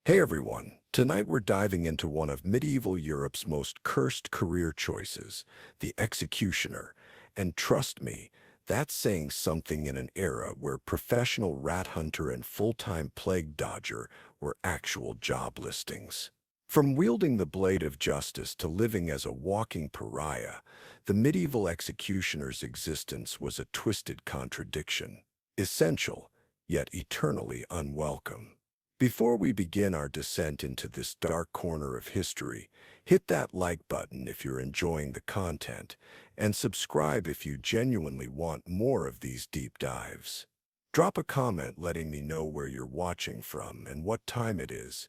Hey everyone, tonight we're diving into one of medieval Europe's most cursed career choices, the executioner. And trust me, that's saying something in an era where professional rat hunter and full-time plague dodger were actual job listings. From wielding the blade of justice to living as a walking pariah, the medieval executioner's existence was a twisted contradiction, essential, yet eternally unwelcome. Before we begin our descent into this dark corner of history, hit that like button if you're enjoying the content, and subscribe if you genuinely want more of these deep dives. Drop a comment letting me know where you're watching from and what time it is.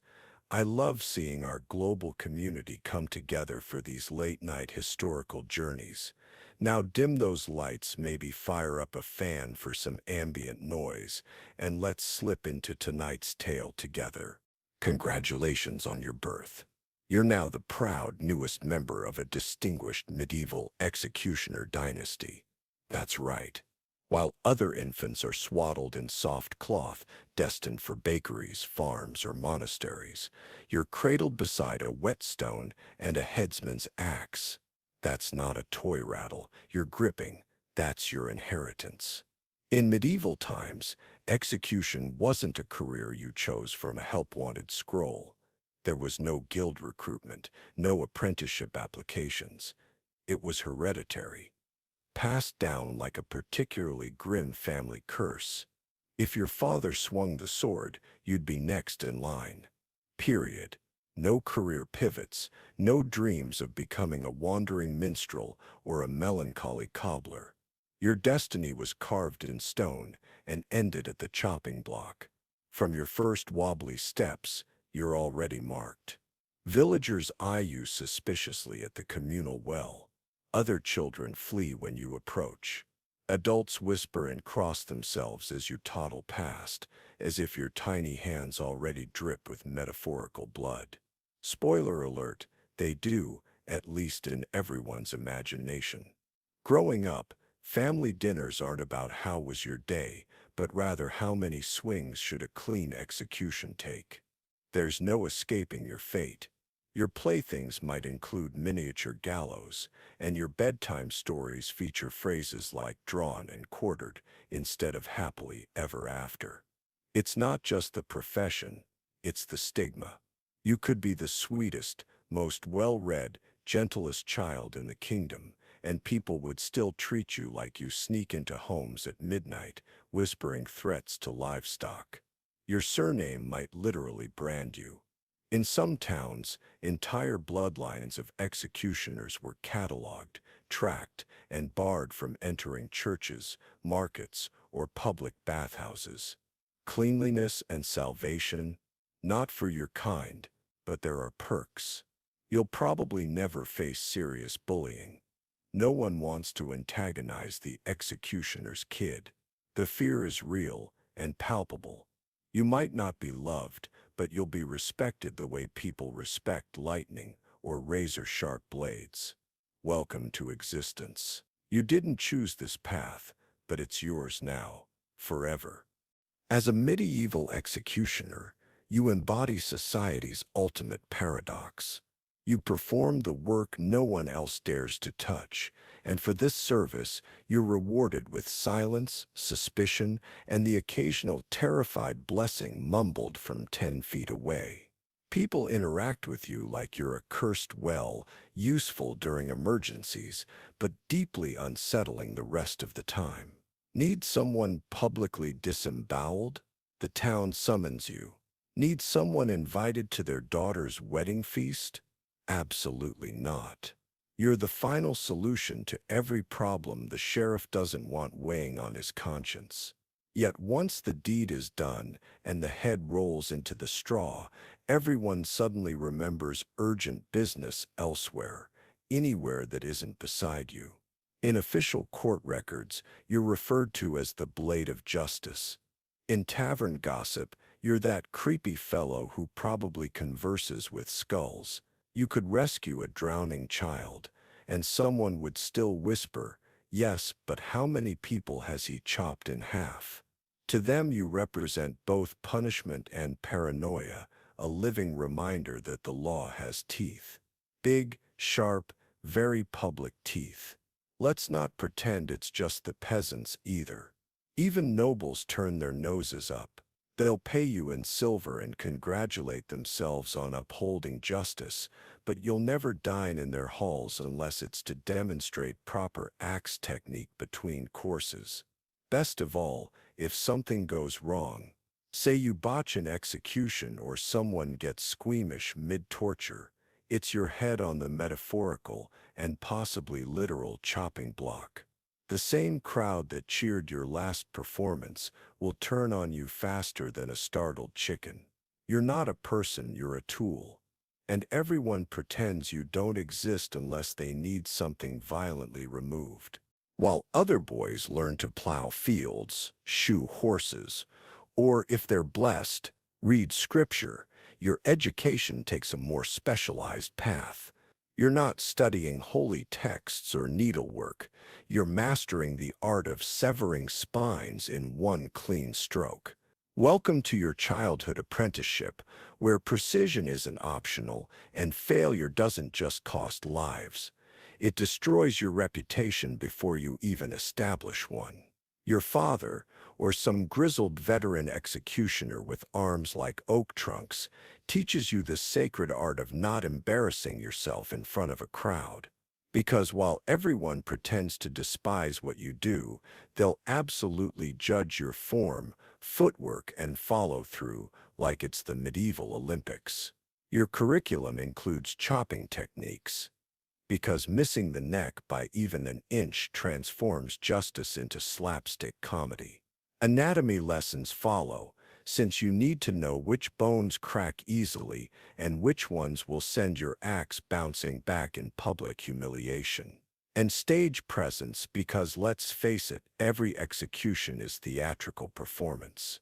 I love seeing our global community come together for these late-night historical journeys. Now dim those lights, maybe fire up a fan for some ambient noise, and let's slip into tonight's tale together. Congratulations on your birth. You're now the proud newest member of a distinguished medieval executioner dynasty. That's right. While other infants are swaddled in soft cloth, destined for bakeries, farms, or monasteries, you're cradled beside a whetstone and a headsman's axe. That's not a toy rattle you're gripping, that's your inheritance. In medieval times, execution wasn't a career you chose from a help-wanted scroll. There was no guild recruitment, no apprenticeship applications. It was hereditary, passed down like a particularly grim family curse. If your father swung the sword, you'd be next in line. Period. No career pivots, no dreams of becoming a wandering minstrel or a melancholy cobbler. Your destiny was carved in stone and ended at the chopping block. From your first wobbly steps, you're already marked. Villagers eye you suspiciously at the communal well. Other children flee when you approach. Adults whisper and cross themselves as you toddle past, as if your tiny hands already drip with metaphorical blood. Spoiler alert, they do, at least in everyone's imagination. Growing up, family dinners aren't about how was your day, but rather how many swings should a clean execution take. There's no escaping your fate. Your playthings might include miniature gallows, and your bedtime stories feature phrases like drawn and quartered instead of happily ever after. It's not just the profession, it's the stigma. You could be the sweetest, most well-read, gentlest child in the kingdom, and people would still treat you like you sneak into homes at midnight, whispering threats to livestock. Your surname might literally brand you. In some towns, entire bloodlines of executioners were catalogued, tracked, and barred from entering churches, markets, or public bathhouses. Cleanliness and salvation, not for your kind, but there are perks. You'll probably never face serious bullying. No one wants to antagonize the executioner's kid. The fear is real and palpable. You might not be loved, but you'll be respected the way people respect lightning or razor-sharp blades. Welcome to existence. You didn't choose this path, but it's yours now, forever. As a medieval executioner, you embody society's ultimate paradox. You perform the work no one else dares to touch, and for this service, you're rewarded with silence, suspicion, and the occasional terrified blessing mumbled from 10 feet away. People interact with you like you're a cursed well, useful during emergencies, but deeply unsettling the rest of the time. Need someone publicly disemboweled? The town summons you. Need someone invited to their daughter's wedding feast? Absolutely not. You're the final solution to every problem the sheriff doesn't want weighing on his conscience. Yet once the deed is done and the head rolls into the straw, everyone suddenly remembers urgent business elsewhere, anywhere that isn't beside you. In official court records, you're referred to as the Blade of Justice. In tavern gossip, you're that creepy fellow who probably converses with skulls. You could rescue a drowning child, and someone would still whisper, "Yes, but how many people has he chopped in half?" To them you represent both punishment and paranoia, a living reminder that the law has teeth. Big, sharp, very public teeth. Let's not pretend it's just the peasants either. Even nobles turn their noses up. They'll pay you in silver and congratulate themselves on upholding justice, but you'll never dine in their halls unless it's to demonstrate proper axe technique between courses. Best of all, if something goes wrong, say you botch an execution or someone gets squeamish mid-torture, it's your head on the metaphorical and possibly literal chopping block. The same crowd that cheered your last performance will turn on you faster than a startled chicken. You're not a person, you're a tool. And everyone pretends you don't exist unless they need something violently removed. While other boys learn to plow fields, shoe horses, or if they're blessed, read scripture, your education takes a more specialized path. You're not studying holy texts or needlework. You're mastering the art of severing spines in one clean stroke. Welcome to your childhood apprenticeship, where precision isn't optional and failure doesn't just cost lives. It destroys your reputation before you even establish one. Your father, or some grizzled veteran executioner with arms like oak trunks, teaches you the sacred art of not embarrassing yourself in front of a crowd. Because while everyone pretends to despise what you do, they'll absolutely judge your form, footwork, and follow-through like it's the medieval Olympics. Your curriculum includes chopping techniques, because missing the neck by even an inch transforms justice into slapstick comedy. Anatomy lessons follow, since you need to know which bones crack easily and which ones will send your axe bouncing back in public humiliation. And stage presence, because let's face it, every execution is theatrical performance.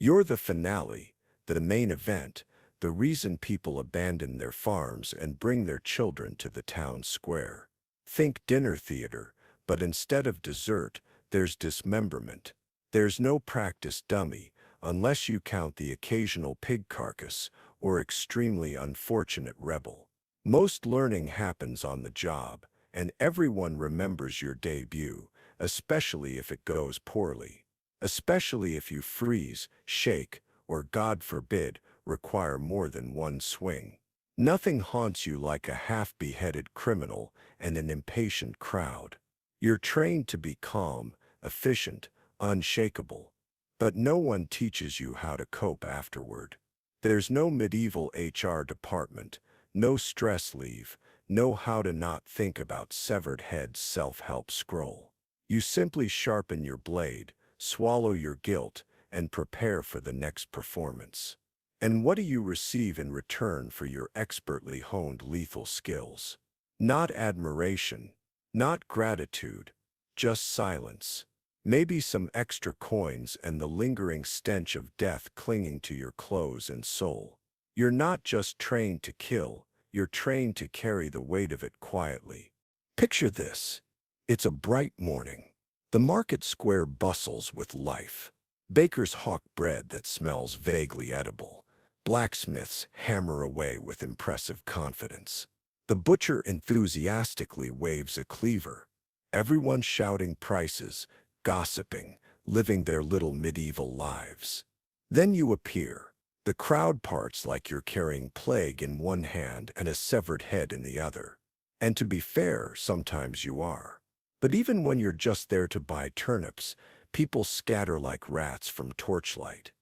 You're the finale, the main event, the reason people abandon their farms and bring their children to the town square. Think dinner theater, but instead of dessert, there's dismemberment. There's no practice dummy, unless you count the occasional pig carcass or extremely unfortunate rebel. Most learning happens on the job, and everyone remembers your debut, especially if it goes poorly. Especially if you freeze, shake, or God forbid, require more than one swing. Nothing haunts you like a half-beheaded criminal and an impatient crowd. You're trained to be calm, efficient, unshakable. But no one teaches you how to cope afterward. There's no medieval HR department, no stress leave, no how to not think about severed heads self-help scroll. You simply sharpen your blade, swallow your guilt, and prepare for the next performance. And what do you receive in return for your expertly honed lethal skills? Not admiration, not gratitude, just silence. Maybe some extra coins and the lingering stench of death clinging to your clothes and soul. You're not just trained to kill, you're trained to carry the weight of it quietly. Picture this. It's a bright morning. The market square bustles with life. Bakers hawk bread that smells vaguely edible. Blacksmiths hammer away with impressive confidence. The butcher enthusiastically waves a cleaver. Everyone shouting prices, gossiping, living their little medieval lives. Then you appear. The crowd parts like you're carrying plague in one hand and a severed head in the other. And to be fair, sometimes you are. But even when you're just there to buy turnips, people scatter like rats from torchlight.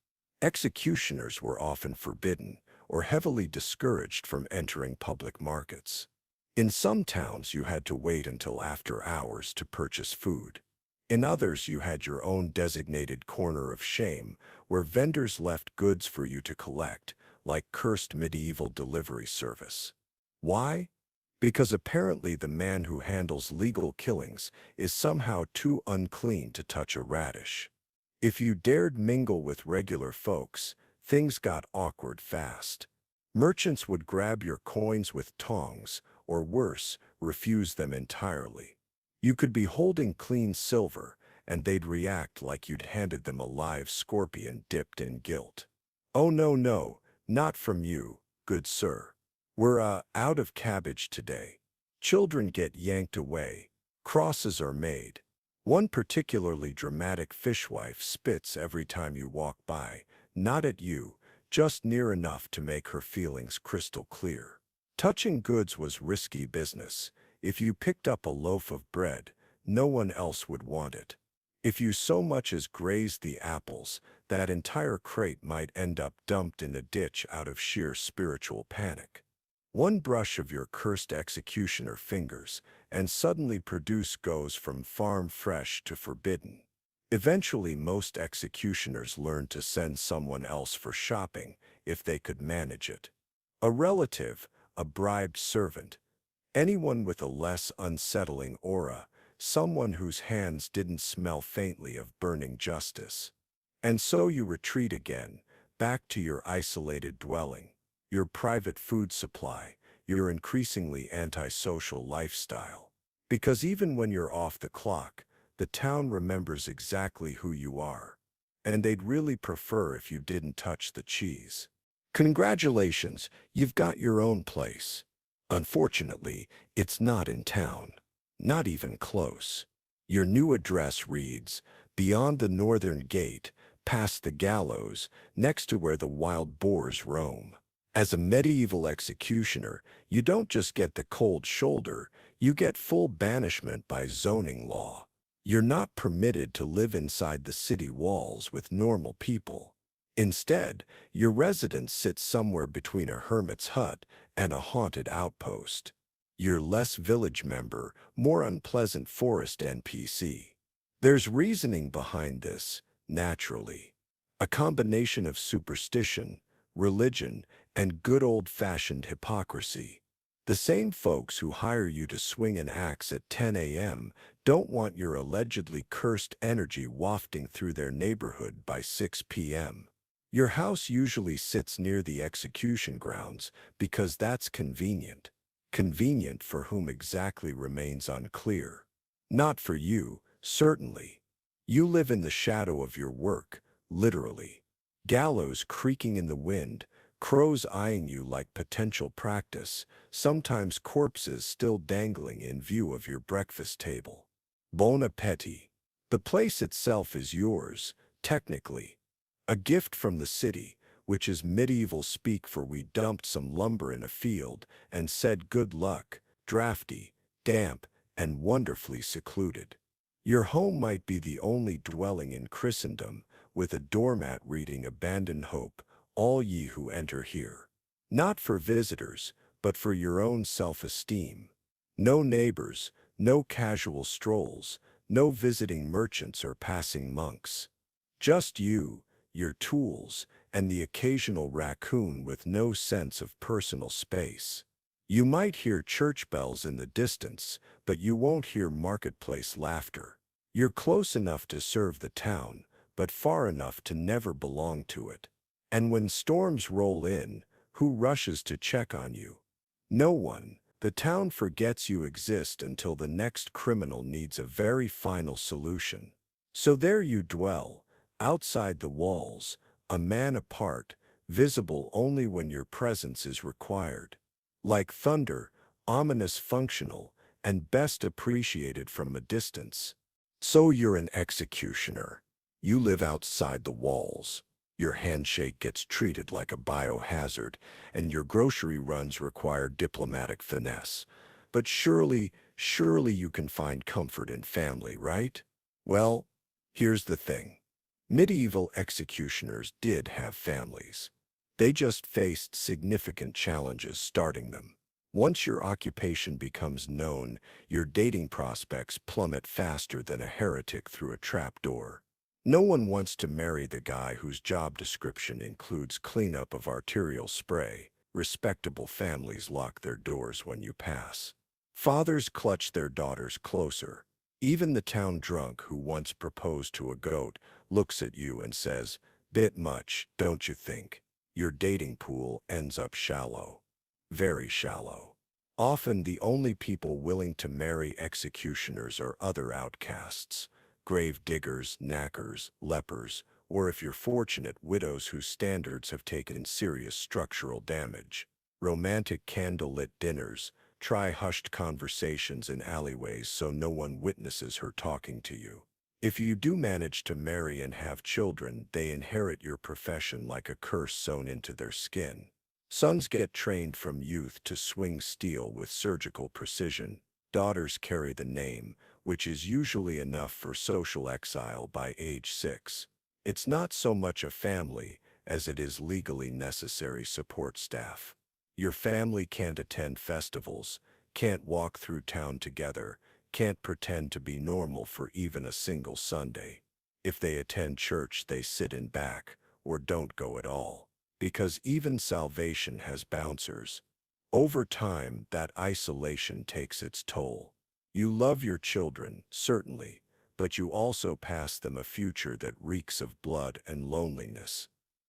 Executioners were often forbidden or heavily discouraged from entering public markets. In some towns, you had to wait until after hours to purchase food. In others, you had your own designated corner of shame, where vendors left goods for you to collect, like cursed medieval delivery service. Why? Because apparently the man who handles legal killings is somehow too unclean to touch a radish. If you dared mingle with regular folks, things got awkward fast. Merchants would grab your coins with tongs, or worse, refuse them entirely. You could be holding clean silver, and they'd react like you'd handed them a live scorpion dipped in guilt. Oh no, Not from you, good sir. We're, out of cabbage today. Children get yanked away. Crosses are made. One particularly dramatic fishwife spits every time you walk by, not at you, just near enough to make her feelings crystal clear. Touching goods was risky business. If you picked up a loaf of bread, no one else would want it. If you so much as grazed the apples, that entire crate might end up dumped in a ditch out of sheer spiritual panic. One brush of your cursed executioner fingers, and suddenly produce goes from farm fresh to forbidden. Eventually, most executioners learn to send someone else for shopping, if they could manage it. A relative, a bribed servant, anyone with a less unsettling aura, someone whose hands didn't smell faintly of burning justice. And so you retreat again, back to your isolated dwelling, your private food supply, your increasingly antisocial lifestyle. Because even when you're off the clock, the town remembers exactly who you are. And they'd really prefer if you didn't touch the cheese. Congratulations, you've got your own place. Unfortunately, it's not in town. Not even close. Your new address reads, beyond the northern gate, past the gallows, next to where the wild boars roam. As a medieval executioner, you don't just get the cold shoulder, you get full banishment by zoning law. You're not permitted to live inside the city walls with normal people. Instead, your residence sits somewhere between a hermit's hut and a haunted outpost. You're less village member, more unpleasant forest NPC. There's reasoning behind this, naturally. A combination of superstition, religion, and good old-fashioned hypocrisy. The same folks who hire you to swing an axe at 10 a.m. don't want your allegedly cursed energy wafting through their neighborhood by 6 p.m. Your house usually sits near the execution grounds because that's convenient. Convenient for whom exactly remains unclear. Not for you, certainly. You live in the shadow of your work, literally. Gallows creaking in the wind, crows eyeing you like potential practice, sometimes corpses still dangling in view of your breakfast table. Bon appétit. The place itself is yours, technically. A gift from the city, which is medieval speak for we dumped some lumber in a field and said good luck, drafty, damp, and wonderfully secluded. Your home might be the only dwelling in Christendom, with a doormat reading abandoned hope, all ye who enter here. Not for visitors, but for your own self-esteem. No neighbors, no casual strolls, no visiting merchants or passing monks. Just you, your tools, and the occasional raccoon with no sense of personal space. You might hear church bells in the distance, but you won't hear marketplace laughter. You're close enough to serve the town, but far enough to never belong to it. And when storms roll in, who rushes to check on you? No one. The town forgets you exist until the next criminal needs a very final solution. So there you dwell, outside the walls, a man apart, visible only when your presence is required. Like thunder, ominous functional, and best appreciated from a distance. So you're an executioner. You live outside the walls. Your handshake gets treated like a biohazard, and your grocery runs require diplomatic finesse. But surely you can find comfort in family, right? Well, here's the thing. Medieval executioners did have families. They just faced significant challenges starting them. Once your occupation becomes known, your dating prospects plummet faster than a heretic through a trapdoor. No one wants to marry the guy whose job description includes cleanup of arterial spray. Respectable families lock their doors when you pass. Fathers clutch their daughters closer. Even the town drunk who once proposed to a goat looks at you and says, "Bit much, don't you think?" Your dating pool ends up shallow. Very shallow. Often the only people willing to marry executioners are other outcasts. Grave diggers, knackers, lepers, or if you're fortunate, widows whose standards have taken serious structural damage. Romantic candlelit dinners. Try hushed conversations in alleyways so no one witnesses her talking to you. If you do manage to marry and have children, they inherit your profession like a curse sewn into their skin. Sons get trained from youth to swing steel with surgical precision. Daughters carry the name, which is usually enough for social exile by age 6. It's not so much a family as it is legally necessary support staff. Your family can't attend festivals, can't walk through town together, can't pretend to be normal for even a single Sunday. If they attend church, they sit in back or don't go at all. Because even salvation has bouncers. Over time, that isolation takes its toll. You love your children, certainly, but you also pass them a future that reeks of blood and loneliness.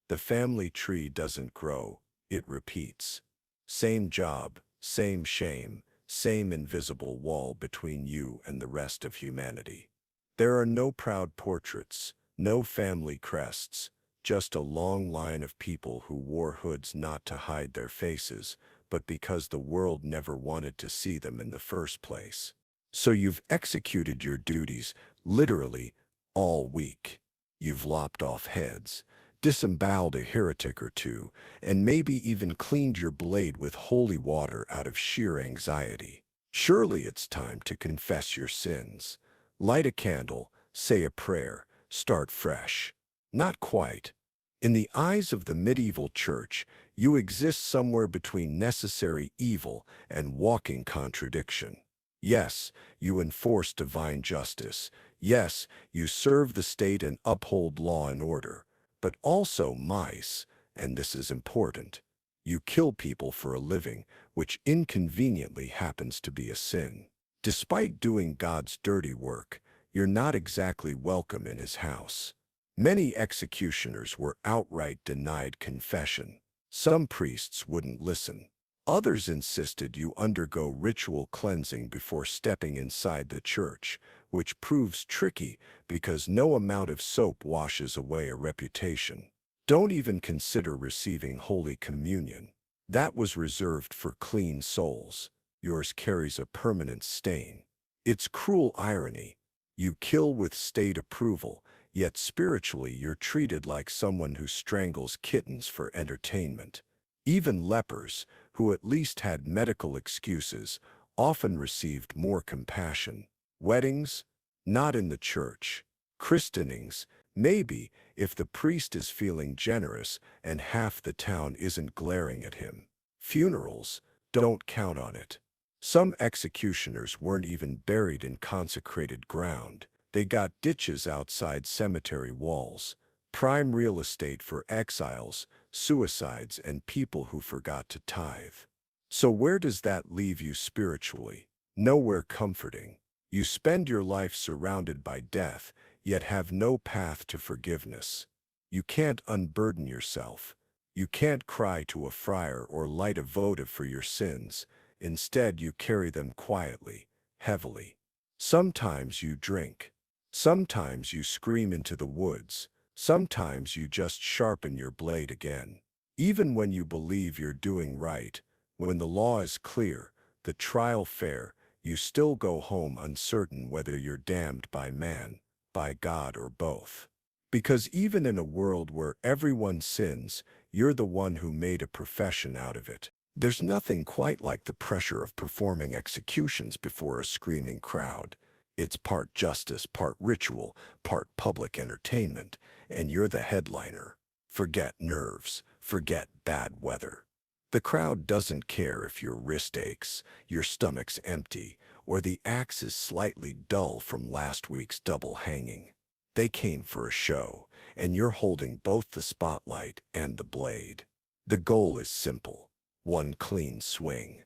The family tree doesn't grow, it repeats. Same job, same shame, same invisible wall between you and the rest of humanity. There are no proud portraits, no family crests, just a long line of people who wore hoods not to hide their faces, but because the world never wanted to see them in the first place. So you've executed your duties, literally, all week. You've lopped off heads, disemboweled a heretic or two, and maybe even cleaned your blade with holy water out of sheer anxiety. Surely it's time to confess your sins. Light a candle, say a prayer, start fresh. Not quite. In the eyes of the medieval church, you exist somewhere between necessary evil and walking contradiction. Yes, you enforce divine justice. Yes, you serve the state and uphold law and order. But also mice, and this is important. You kill people for a living, which inconveniently happens to be a sin. Despite doing God's dirty work, you're not exactly welcome in his house. Many executioners were outright denied confession. Some priests wouldn't listen. Others insisted you undergo ritual cleansing before stepping inside the church, which proves tricky because no amount of soap washes away a reputation. Don't even consider receiving Holy Communion. That was reserved for clean souls. Yours carries a permanent stain. It's cruel irony. You kill with state approval, yet spiritually you're treated like someone who strangles kittens for entertainment. Even lepers, who at least had medical excuses, often received more compassion. Weddings? Not in the church. Christenings? Maybe, if the priest is feeling generous and half the town isn't glaring at him. Funerals? Don't count on it. Some executioners weren't even buried in consecrated ground. They got ditches outside cemetery walls. Prime real estate for exiles, suicides, and people who forgot to tithe. So where does that leave you spiritually? Nowhere comforting. You spend your life surrounded by death, yet have no path to forgiveness. You can't unburden yourself. You can't cry to a friar or light a votive for your sins. Instead, you carry them quietly, heavily. Sometimes you drink. Sometimes you scream into the woods. Sometimes you just sharpen your blade again. Even when you believe you're doing right, when the law is clear, the trial fair, you still go home uncertain whether you're damned by man, by God, or both. Because even in a world where everyone sins, you're the one who made a profession out of it. There's nothing quite like the pressure of performing executions before a screaming crowd. It's part justice, part ritual, part public entertainment, and you're the headliner. Forget nerves, forget bad weather. The crowd doesn't care if your wrist aches, your stomach's empty, or the axe is slightly dull from last week's double hanging. They came for a show, and you're holding both the spotlight and the blade. The goal is simple: one clean swing.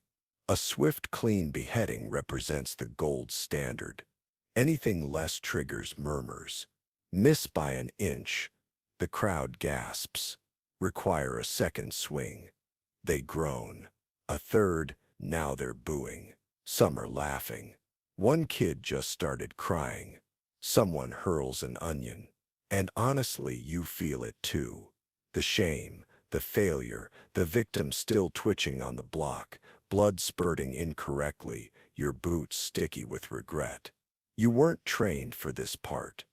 A swift, clean beheading represents the gold standard. Anything less triggers murmurs. Miss by an inch, the crowd gasps. Require a second swing. They groan. A third, now they're booing. Some are laughing. One kid just started crying. Someone hurls an onion. And honestly, you feel it too. The shame, the failure, the victim still twitching on the block, blood spurting incorrectly, your boots sticky with regret. You weren't trained for this part.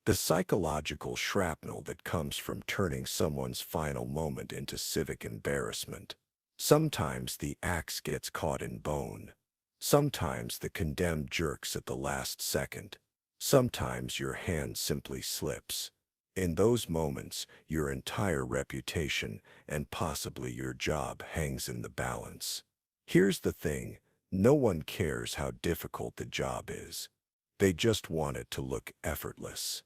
The psychological shrapnel that comes from turning someone's final moment into civic embarrassment. Sometimes the axe gets caught in bone. Sometimes the condemned jerks at the last second. Sometimes your hand simply slips. In those moments, your entire reputation and possibly your job hangs in the balance. Here's the thing, no one cares how difficult the job is. They just want it to look effortless.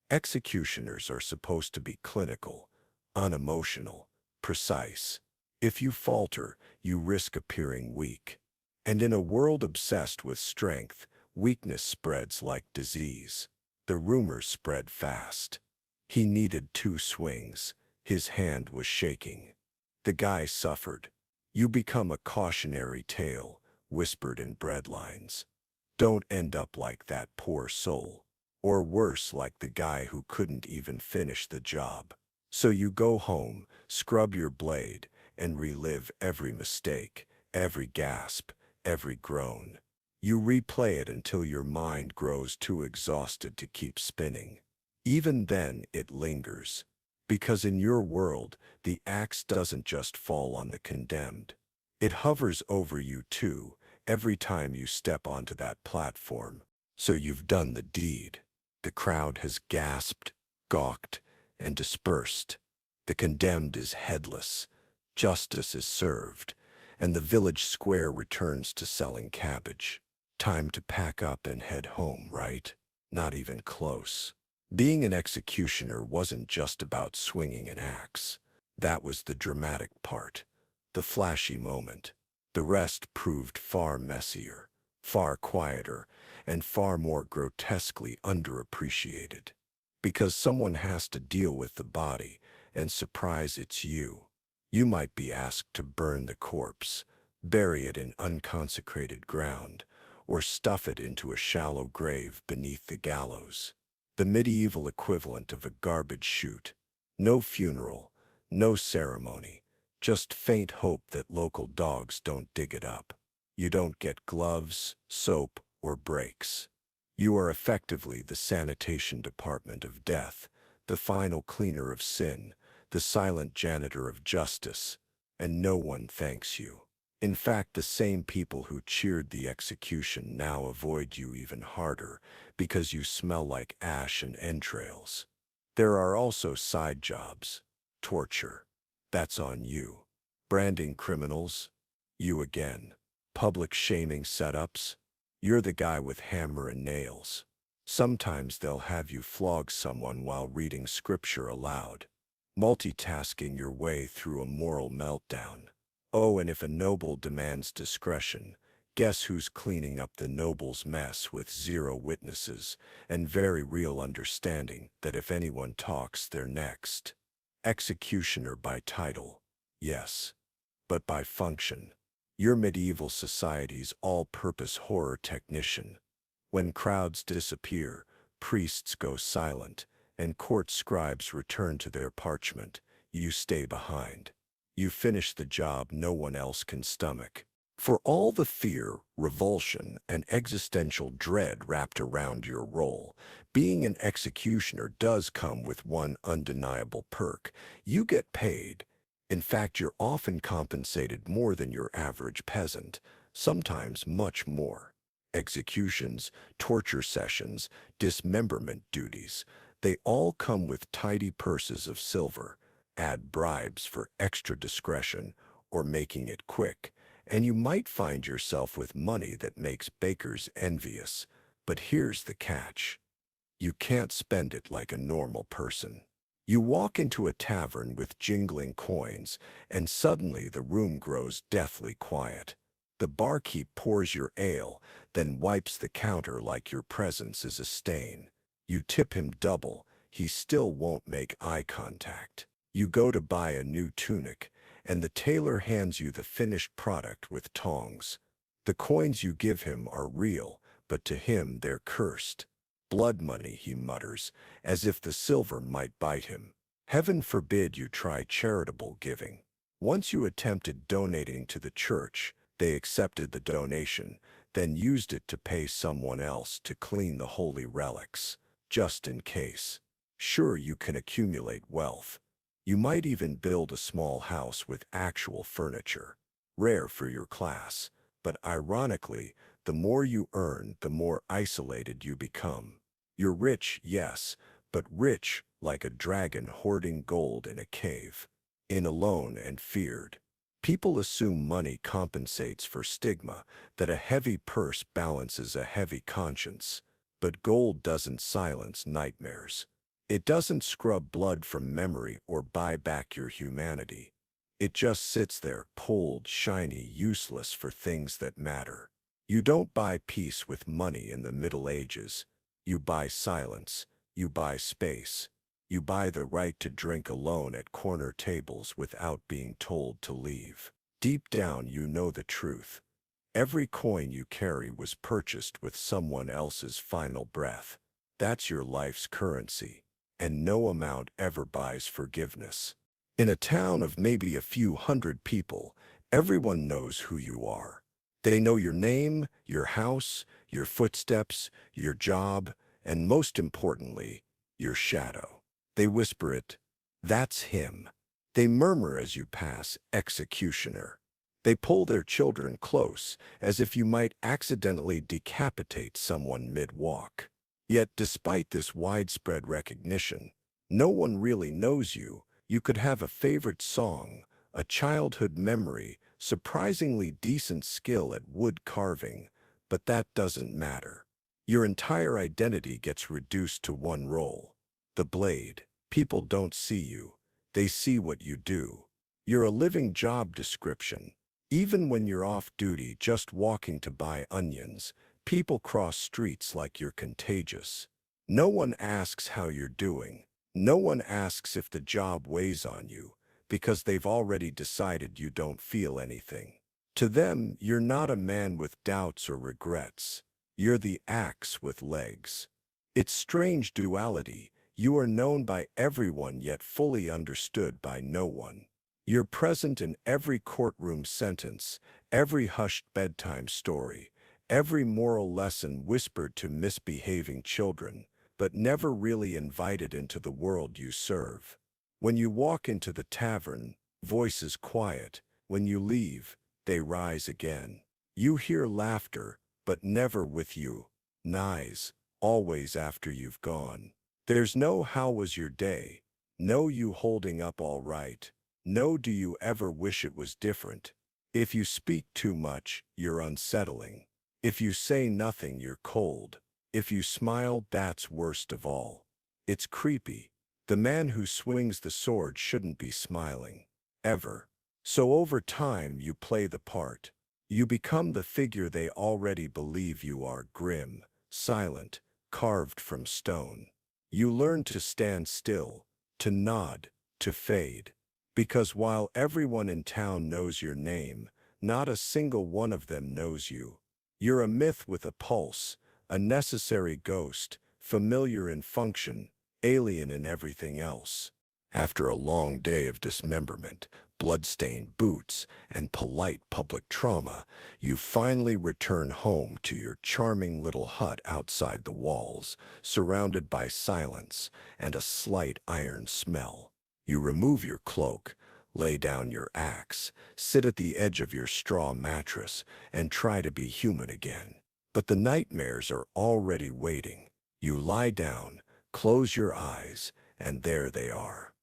Executioners are supposed to be clinical, unemotional, precise. If you falter, you risk appearing weak. And in a world obsessed with strength, weakness spreads like disease. The rumors spread fast. He needed 2 swings. His hand was shaking. The guy suffered. You become a cautionary tale, whispered in breadlines. Don't end up like that poor soul. Or worse, like the guy who couldn't even finish the job. So you go home, scrub your blade, and relive every mistake, every gasp, every groan. You replay it until your mind grows too exhausted to keep spinning. Even then, it lingers. Because in your world, the axe doesn't just fall on the condemned. It hovers over you too, every time you step onto that platform. So you've done the deed. The crowd has gasped, gawked, and dispersed. The condemned is headless. Justice is served, and the village square returns to selling cabbage. Time to pack up and head home, right? Not even close. Being an executioner wasn't just about swinging an axe. That was the dramatic part, the flashy moment. The rest proved far messier, far quieter, and far more grotesquely underappreciated. Because someone has to deal with the body, and surprise, it's you. You might be asked to burn the corpse, bury it in unconsecrated ground, or stuff it into a shallow grave beneath the gallows. The medieval equivalent of a garbage chute. No funeral, no ceremony, just faint hope that local dogs don't dig it up. You don't get gloves, soap, or breaks. You are effectively the sanitation department of death, the final cleaner of sin, the silent janitor of justice, and no one thanks you. In fact, the same people who cheered the execution now avoid you even harder because you smell like ash and entrails. There are also side jobs. Torture. That's on you. Branding criminals. You again. Public shaming setups. You're the guy with hammer and nails. Sometimes they'll have you flog someone while reading scripture aloud. Multitasking your way through a moral meltdown. Oh, and if a noble demands discretion, guess who's cleaning up the noble's mess with 0 witnesses and very real understanding that if anyone talks, they're next. Executioner by title, yes, but by function. Your medieval society's all-purpose horror technician. When crowds disappear, priests go silent, and court scribes return to their parchment, you stay behind. You finish the job no one else can stomach. For all the fear, revulsion, and existential dread wrapped around your role, being an executioner does come with one undeniable perk. You get paid. In fact, you're often compensated more than your average peasant, sometimes much more. Executions, torture sessions, dismemberment duties, they all come with tidy purses of silver. Add bribes for extra discretion or making it quick, and you might find yourself with money that makes bakers envious. But here's the catch. You can't spend it like a normal person. You walk into a tavern with jingling coins, and suddenly the room grows deathly quiet. The barkeep pours your ale, then wipes the counter like your presence is a stain. You tip him double, he still won't make eye contact. You go to buy a new tunic, and the tailor hands you the finished product with tongs. The coins you give him are real, but to him they're cursed. Blood money, he mutters, as if the silver might bite him. Heaven forbid you try charitable giving. Once you attempted donating to the church, they accepted the donation, then used it to pay someone else to clean the holy relics, just in case. Sure, you can accumulate wealth. You might even build a small house with actual furniture. Rare for your class, but ironically, the more you earn, the more isolated you become. You're rich, yes, but rich like a dragon hoarding gold in a cave, in alone and feared. People assume money compensates for stigma, that a heavy purse balances a heavy conscience. But gold doesn't silence nightmares. It doesn't scrub blood from memory or buy back your humanity. It just sits there, cold, shiny, useless for things that matter. You don't buy peace with money in the Middle Ages. You buy silence. You buy space. You buy the right to drink alone at corner tables without being told to leave. Deep down, you know the truth. Every coin you carry was purchased with someone else's final breath. That's your life's currency, and no amount ever buys forgiveness. In a town of maybe a few hundred people, everyone knows who you are. They know your name, your house, your footsteps, your job, and most importantly, your shadow. They whisper it, "That's him." They murmur as you pass, "Executioner." They pull their children close, as if you might accidentally decapitate someone mid-walk. Yet despite this widespread recognition, no one really knows you. You could have a favorite song, a childhood memory, surprisingly decent skill at wood carving, but that doesn't matter. Your entire identity gets reduced to one role, the blade. People don't see you. They see what you do. You're a living job description. Even when you're off duty just walking to buy onions, people cross streets like you're contagious. No one asks how you're doing. No one asks if the job weighs on you, because they've already decided you don't feel anything. To them, you're not a man with doubts or regrets. You're the axe with legs. It's strange duality. You are known by everyone yet fully understood by no one. You're present in every courtroom sentence, every hushed bedtime story, every moral lesson whispered to misbehaving children, but never really invited into the world you serve. When you walk into the tavern, voices quiet. When you leave, they rise again. You hear laughter, but never with you. Knives, always after you've gone. There's no "how was your day?" No "you holding up all right?" No "do you ever wish it was different?" If you speak too much, you're unsettling. If you say nothing, you're cold. If you smile, that's worst of all. It's creepy. The man who swings the sword shouldn't be smiling. Ever. So over time, you play the part. You become the figure they already believe you are, grim, silent, carved from stone. You learn to stand still, to nod, to fade. Because while everyone in town knows your name, not a single one of them knows you. You're a myth with a pulse, a necessary ghost, familiar in function, alien in everything else. After a long day of dismemberment, blood-stained boots, and polite public trauma, you finally return home to your charming little hut outside the walls, surrounded by silence and a slight iron smell. You remove your cloak, lay down your axe, sit at the edge of your straw mattress, and try to be human again. But the nightmares are already waiting. You lie down, close your eyes, and there they are.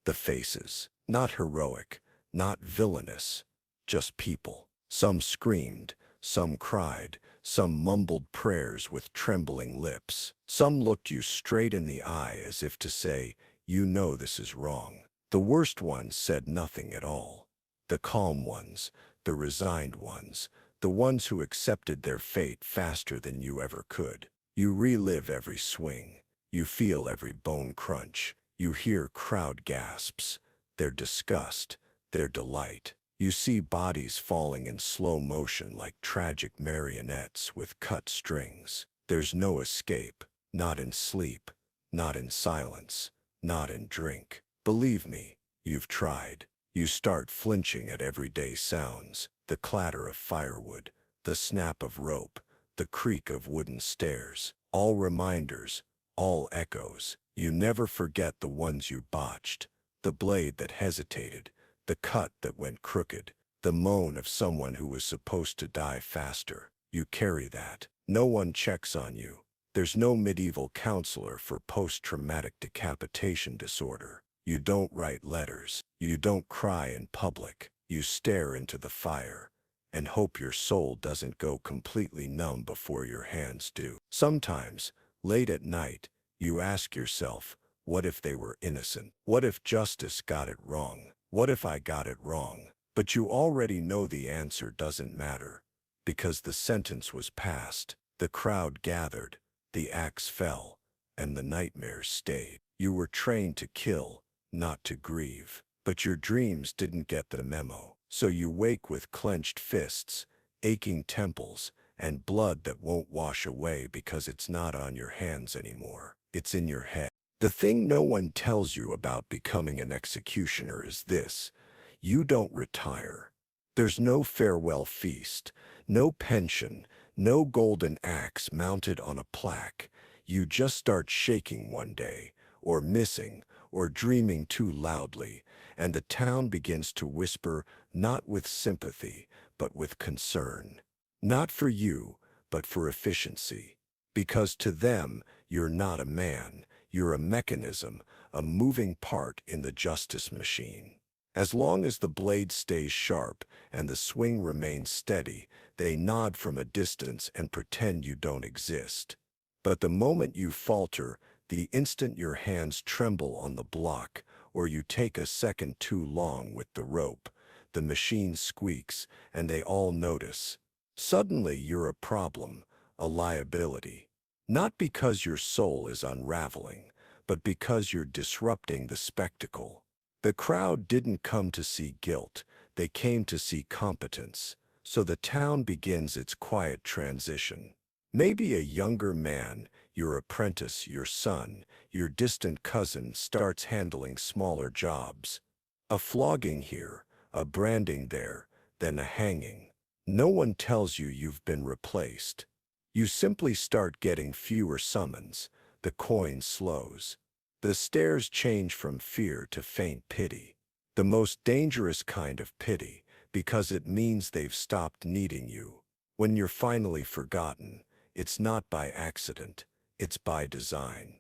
The faces, not heroic, not villainous, just people. Some screamed, some cried, some mumbled prayers with trembling lips. Some looked you straight in the eye as if to say, "You know this is wrong." The worst ones said nothing at all. The calm ones, the resigned ones, the ones who accepted their fate faster than you ever could. You relive every swing. You feel every bone crunch. You hear crowd gasps, their disgust, their delight. You see bodies falling in slow motion like tragic marionettes with cut strings. There's no escape, Not in sleep, not in silence, not in drink. Believe me, you've tried. You start flinching at everyday sounds, the clatter of firewood, the snap of rope, the creak of wooden stairs. All reminders, all echoes. You never forget the ones you botched, the blade that hesitated, the cut that went crooked, the moan of someone who was supposed to die faster. You carry that. No one checks on you. There's no medieval counselor for post-traumatic decapitation disorder. You don't write letters. You don't cry in public. You stare into the fire and hope your soul doesn't go completely numb before your hands do. Sometimes, late at night, you ask yourself, what if they were innocent? What if justice got it wrong? What if I got it wrong? But you already know the answer doesn't matter, because the sentence was passed, the crowd gathered, the axe fell, and the nightmares stayed. You were trained to kill, not to grieve. But your dreams didn't get the memo. So you wake with clenched fists, aching temples, and blood that won't wash away because it's not on your hands anymore. It's in your head. The thing no one tells you about becoming an executioner is this: you don't retire. There's no farewell feast, no pension, no golden axe mounted on a plaque. You just start shaking one day, or missing, or dreaming too loudly, and the town begins to whisper, not with sympathy, but with concern. Not for you, but for efficiency. Because to them, you're not a man, you're a mechanism, a moving part in the justice machine. As long as the blade stays sharp and the swing remains steady, they nod from a distance and pretend you don't exist. But the moment you falter, the instant your hands tremble on the block, or you take a second too long with the rope, the machine squeaks, and they all notice. Suddenly you're a problem, a liability. Not because your soul is unraveling, but because you're disrupting the spectacle. The crowd didn't come to see guilt, they came to see competence. So the town begins its quiet transition. Maybe a younger man, your apprentice, your son, your distant cousin starts handling smaller jobs. A flogging here, a branding there, then a hanging. No one tells you you've been replaced. You simply start getting fewer summons. The coin slows. The stares change from fear to faint pity. The most dangerous kind of pity, because it means they've stopped needing you. When you're finally forgotten, it's not by accident, it's by design.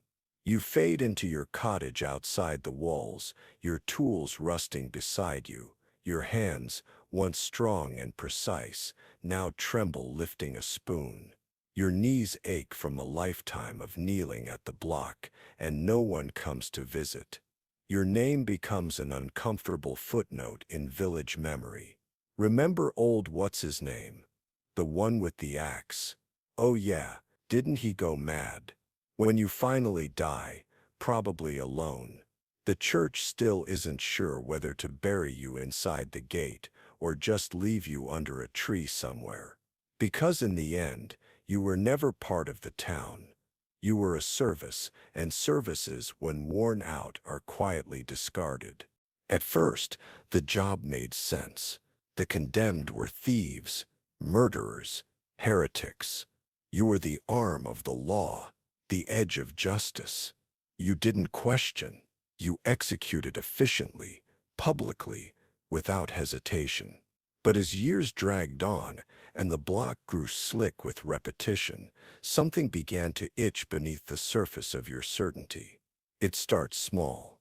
You fade into your cottage outside the walls, your tools rusting beside you, your hands, once strong and precise, now tremble lifting a spoon. Your knees ache from a lifetime of kneeling at the block, and no one comes to visit. Your name becomes an uncomfortable footnote in village memory. Remember old what's-his-name? The one with the axe. Oh yeah, didn't he go mad? When you finally die, probably alone, the church still isn't sure whether to bury you inside the gate or just leave you under a tree somewhere. Because in the end, you were never part of the town. You were a service, and services, when worn out, are quietly discarded. At first, the job made sense. The condemned were thieves, murderers, heretics. You were the arm of the law, the edge of justice. You didn't question. You executed efficiently, publicly, without hesitation. But as years dragged on, and the block grew slick with repetition, something began to itch beneath the surface of your certainty. It starts small.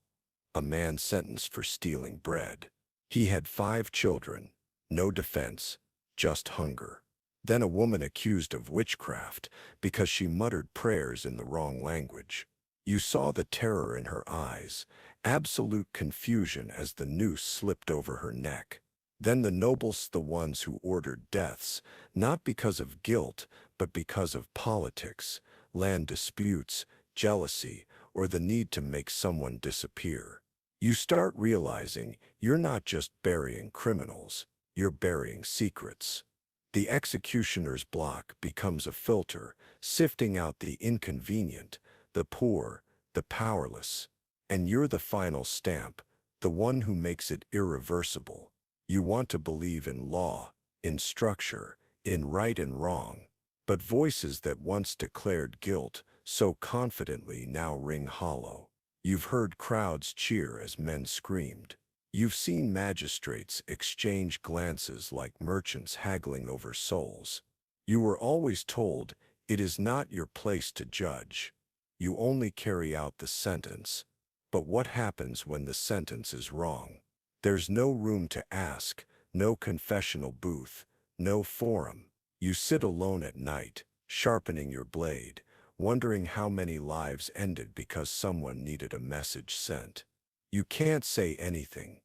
A man sentenced for stealing bread. He had 5 children, no defense, just hunger. Then a woman accused of witchcraft because she muttered prayers in the wrong language. You saw the terror in her eyes, absolute confusion as the noose slipped over her neck. Then the nobles, the ones who ordered deaths, not because of guilt, but because of politics, land disputes, jealousy, or the need to make someone disappear. You start realizing you're not just burying criminals, you're burying secrets. The executioner's block becomes a filter, sifting out the inconvenient, the poor, the powerless. And you're the final stamp, the one who makes it irreversible. You want to believe in law, in structure, in right and wrong. But voices that once declared guilt so confidently now ring hollow. You've heard crowds cheer as men screamed. You've seen magistrates exchange glances like merchants haggling over souls. You were always told, it is not your place to judge. You only carry out the sentence. But what happens when the sentence is wrong? There's no room to ask, no confessional booth, no forum. You sit alone at night, sharpening your blade, wondering how many lives ended because someone needed a message sent. You can't say anything,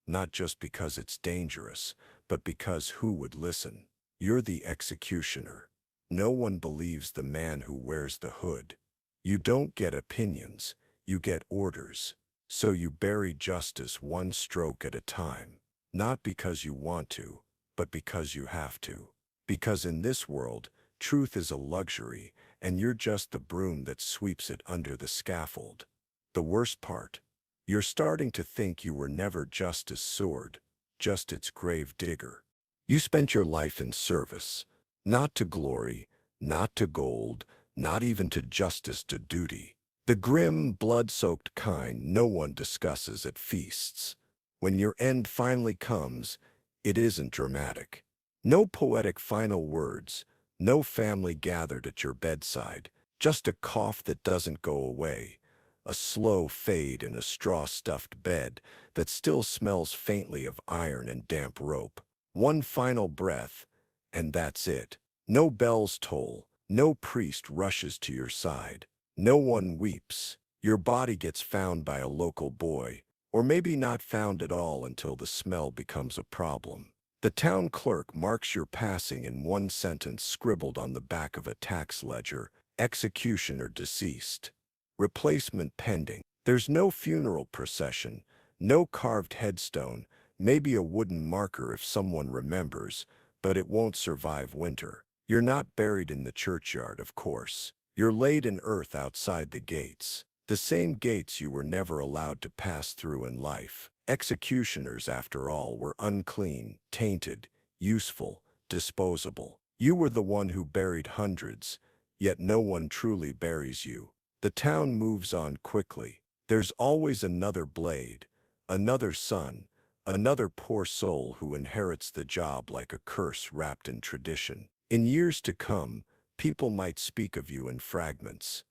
not just because it's dangerous, but because who would listen? You're the executioner. No one believes the man who wears the hood. You don't get opinions, you get orders. So you bury justice one stroke at a time, not because you want to, but because you have to. Because in this world, truth is a luxury, and you're just the broom that sweeps it under the scaffold. The worst part, you're starting to think you were never justice's sword, just its grave digger. You spent your life in service, not to glory, not to gold, not even to justice, to duty. The grim, blood-soaked kind no one discusses at feasts. When your end finally comes, it isn't dramatic. No poetic final words, no family gathered at your bedside, just a cough that doesn't go away, a slow fade in a straw-stuffed bed that still smells faintly of iron and damp rope. One final breath, and that's it. No bells toll, no priest rushes to your side. No one weeps. Your body gets found by a local boy, or maybe not found at all until the smell becomes a problem. The town clerk marks your passing in one sentence scribbled on the back of a tax ledger: executioner deceased. Replacement pending. There's no funeral procession, no carved headstone, maybe a wooden marker if someone remembers, but it won't survive winter. You're not buried in the churchyard, of course. You're laid in earth outside the gates, the same gates you were never allowed to pass through in life. Executioners, after all, were unclean, tainted, useful, disposable. You were the one who buried hundreds, yet no one truly buries you. The town moves on quickly. There's always another blade, another son, another poor soul who inherits the job like a curse wrapped in tradition. In years to come, people might speak of you in fragments.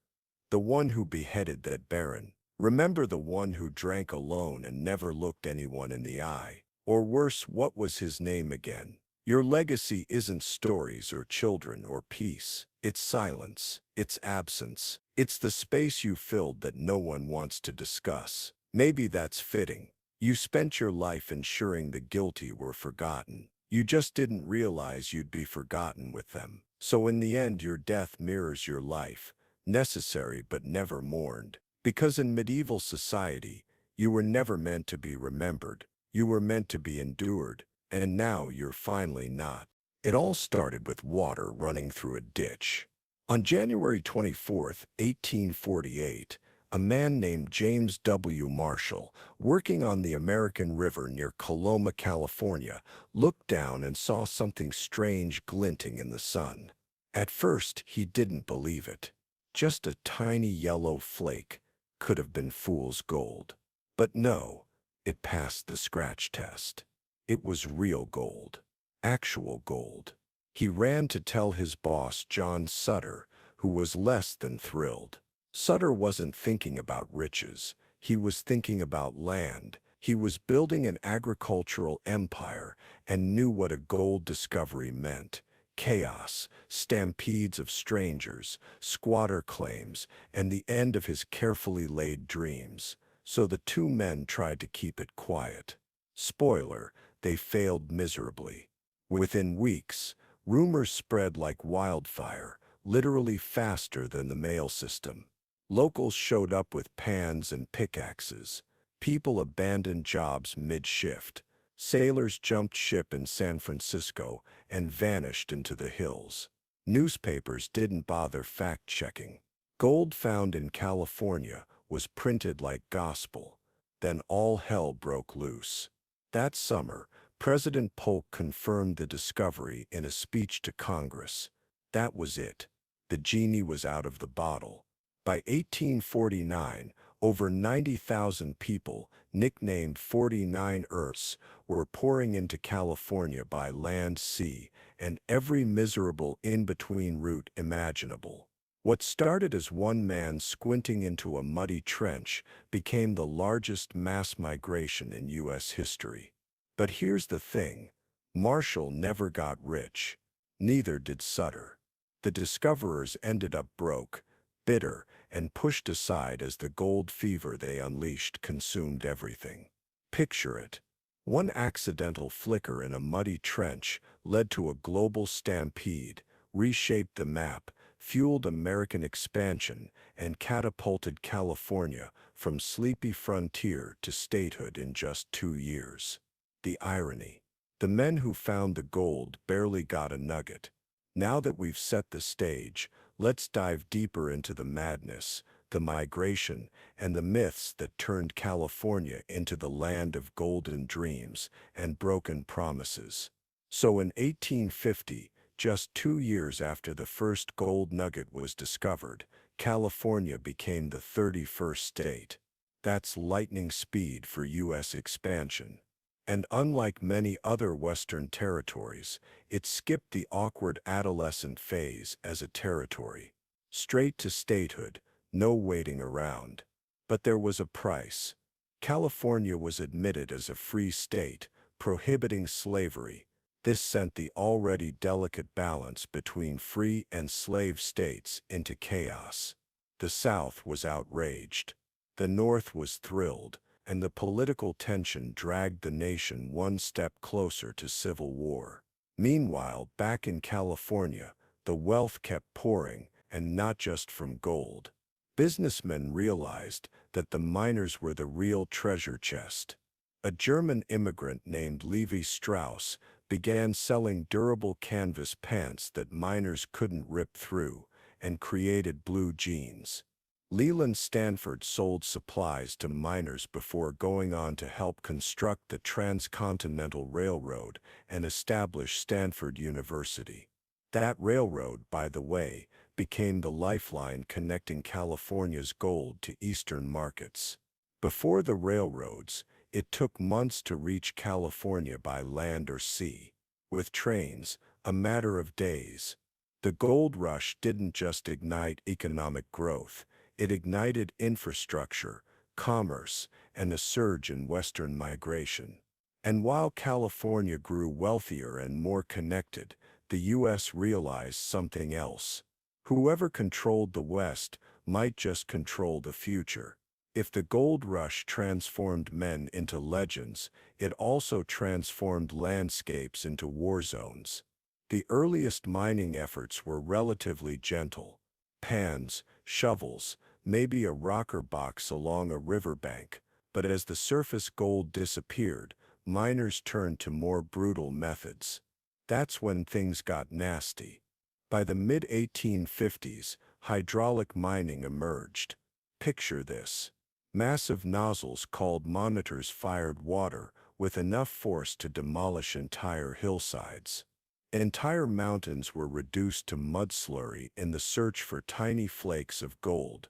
The one who beheaded that baron. Remember the one who drank alone and never looked anyone in the eye. Or worse, what was his name again? Your legacy isn't stories or children or peace. It's silence. It's absence. It's the space you filled that no one wants to discuss. Maybe that's fitting. You spent your life ensuring the guilty were forgotten. You just didn't realize you'd be forgotten with them. So in the end, your death mirrors your life, necessary but never mourned. Because in medieval society, you were never meant to be remembered. You were meant to be endured, and now you're finally not. It all started with water running through a ditch. On January 24th, 1848, a man named James W. Marshall, working on the American River near Coloma, California, looked down and saw something strange glinting in the sun. At first, he didn't believe it. Just a tiny yellow flake. Could have been fool's gold. But no, it passed the scratch test. It was real gold. Actual gold. He ran to tell his boss, John Sutter, who was less than thrilled. Sutter wasn't thinking about riches. He was thinking about land. He was building an agricultural empire and knew what a gold discovery meant. Chaos, stampedes of strangers, squatter claims, and the end of his carefully laid dreams. So the two men tried to keep it quiet. Spoiler, they failed miserably. Within weeks, rumors spread like wildfire, literally faster than the mail system. Locals showed up with pans and pickaxes. People abandoned jobs mid-shift. Sailors jumped ship in San Francisco and vanished into the hills. Newspapers didn't bother fact-checking. Gold found in California was printed like gospel. Then all hell broke loose. That summer, President Polk confirmed the discovery in a speech to Congress. That was it. The genie was out of the bottle. By 1849, over 90,000 people, nicknamed 49 Earths, were pouring into California by land, sea, and every miserable in-between route imaginable. What started as one man squinting into a muddy trench became the largest mass migration in U.S. history. But here's the thing. Marshall never got rich. Neither did Sutter. The discoverers ended up broke, bitter, and pushed aside as the gold fever they unleashed consumed everything. Picture it. One accidental flicker in a muddy trench led to a global stampede, reshaped the map, fueled American expansion, and catapulted California from sleepy frontier to statehood in just 2 years. The irony. The men who found the gold barely got a nugget. Now that we've set the stage, let's dive deeper into the madness, the migration, and the myths that turned California into the land of golden dreams and broken promises. So in 1850, just 2 years after the first gold nugget was discovered, California became the 31st state. That's lightning speed for U.S. expansion. And unlike many other Western territories, it skipped the awkward adolescent phase as a territory. Straight to statehood, no waiting around. But there was a price. California was admitted as a free state, prohibiting slavery. This sent the already delicate balance between free and slave states into chaos. The South was outraged. The North was thrilled, and the political tension dragged the nation one step closer to civil war. Meanwhile, back in California, the wealth kept pouring, and not just from gold. Businessmen realized that the miners were the real treasure chest. A German immigrant named Levi Strauss began selling durable canvas pants that miners couldn't rip through, and created blue jeans. Leland Stanford sold supplies to miners before going on to help construct the Transcontinental Railroad and establish Stanford University. That railroad, by the way, became the lifeline connecting California's gold to eastern markets. Before the railroads, it took months to reach California by land or sea. With trains, a matter of days. The gold rush didn't just ignite economic growth, it ignited infrastructure, commerce, and a surge in Western migration. And while California grew wealthier and more connected, the U.S. realized something else. Whoever controlled the West might just control the future. If the gold rush transformed men into legends, it also transformed landscapes into war zones. The earliest mining efforts were relatively gentle. Pans, shovels, maybe a rocker box along a riverbank. But as the surface gold disappeared, miners turned to more brutal methods. That's when things got nasty. By the mid-1850s, hydraulic mining emerged. Picture this. Massive nozzles called monitors fired water with enough force to demolish entire hillsides. Entire mountains were reduced to mud slurry in the search for tiny flakes of gold.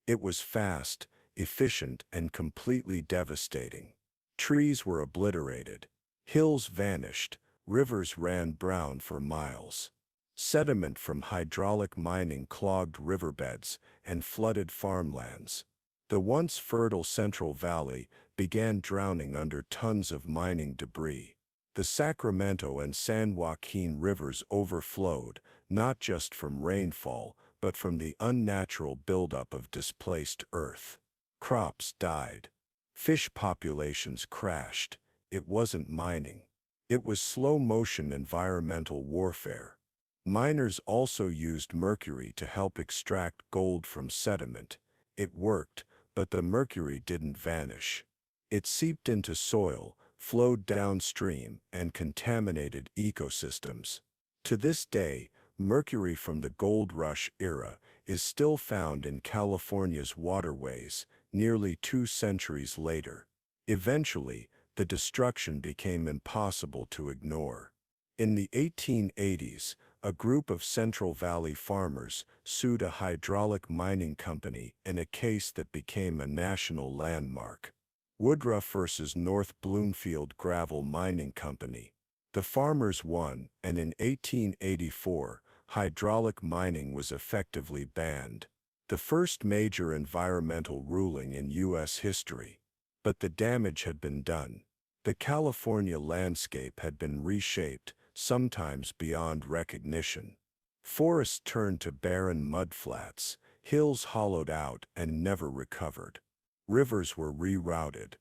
It was fast, efficient, and completely devastating. Trees were obliterated. Hills vanished. Rivers ran brown for miles. Sediment from hydraulic mining clogged riverbeds and flooded farmlands. The once fertile Central Valley began drowning under tons of mining debris. The Sacramento and San Joaquin rivers overflowed, not just from rainfall, but from the unnatural buildup of displaced earth. Crops died. Fish populations crashed. It wasn't mining. It was slow-motion environmental warfare. Miners also used mercury to help extract gold from sediment. It worked, but the mercury didn't vanish. It seeped into soil, flowed downstream, and contaminated ecosystems. To this day, mercury from the gold rush era is still found in California's waterways nearly 2 centuries later. Eventually, the destruction became impossible to ignore. In the 1880s, a group of Central Valley farmers sued a hydraulic mining company in a case that became a national landmark. Woodruff versus North Bloomfield Gravel Mining Company. The farmers won, and in 1884, hydraulic mining was effectively banned. The first major environmental ruling in U.S. history. But the damage had been done. The California landscape had been reshaped, sometimes beyond recognition. Forests turned to barren mudflats, hills hollowed out and never recovered. Rivers were rerouted,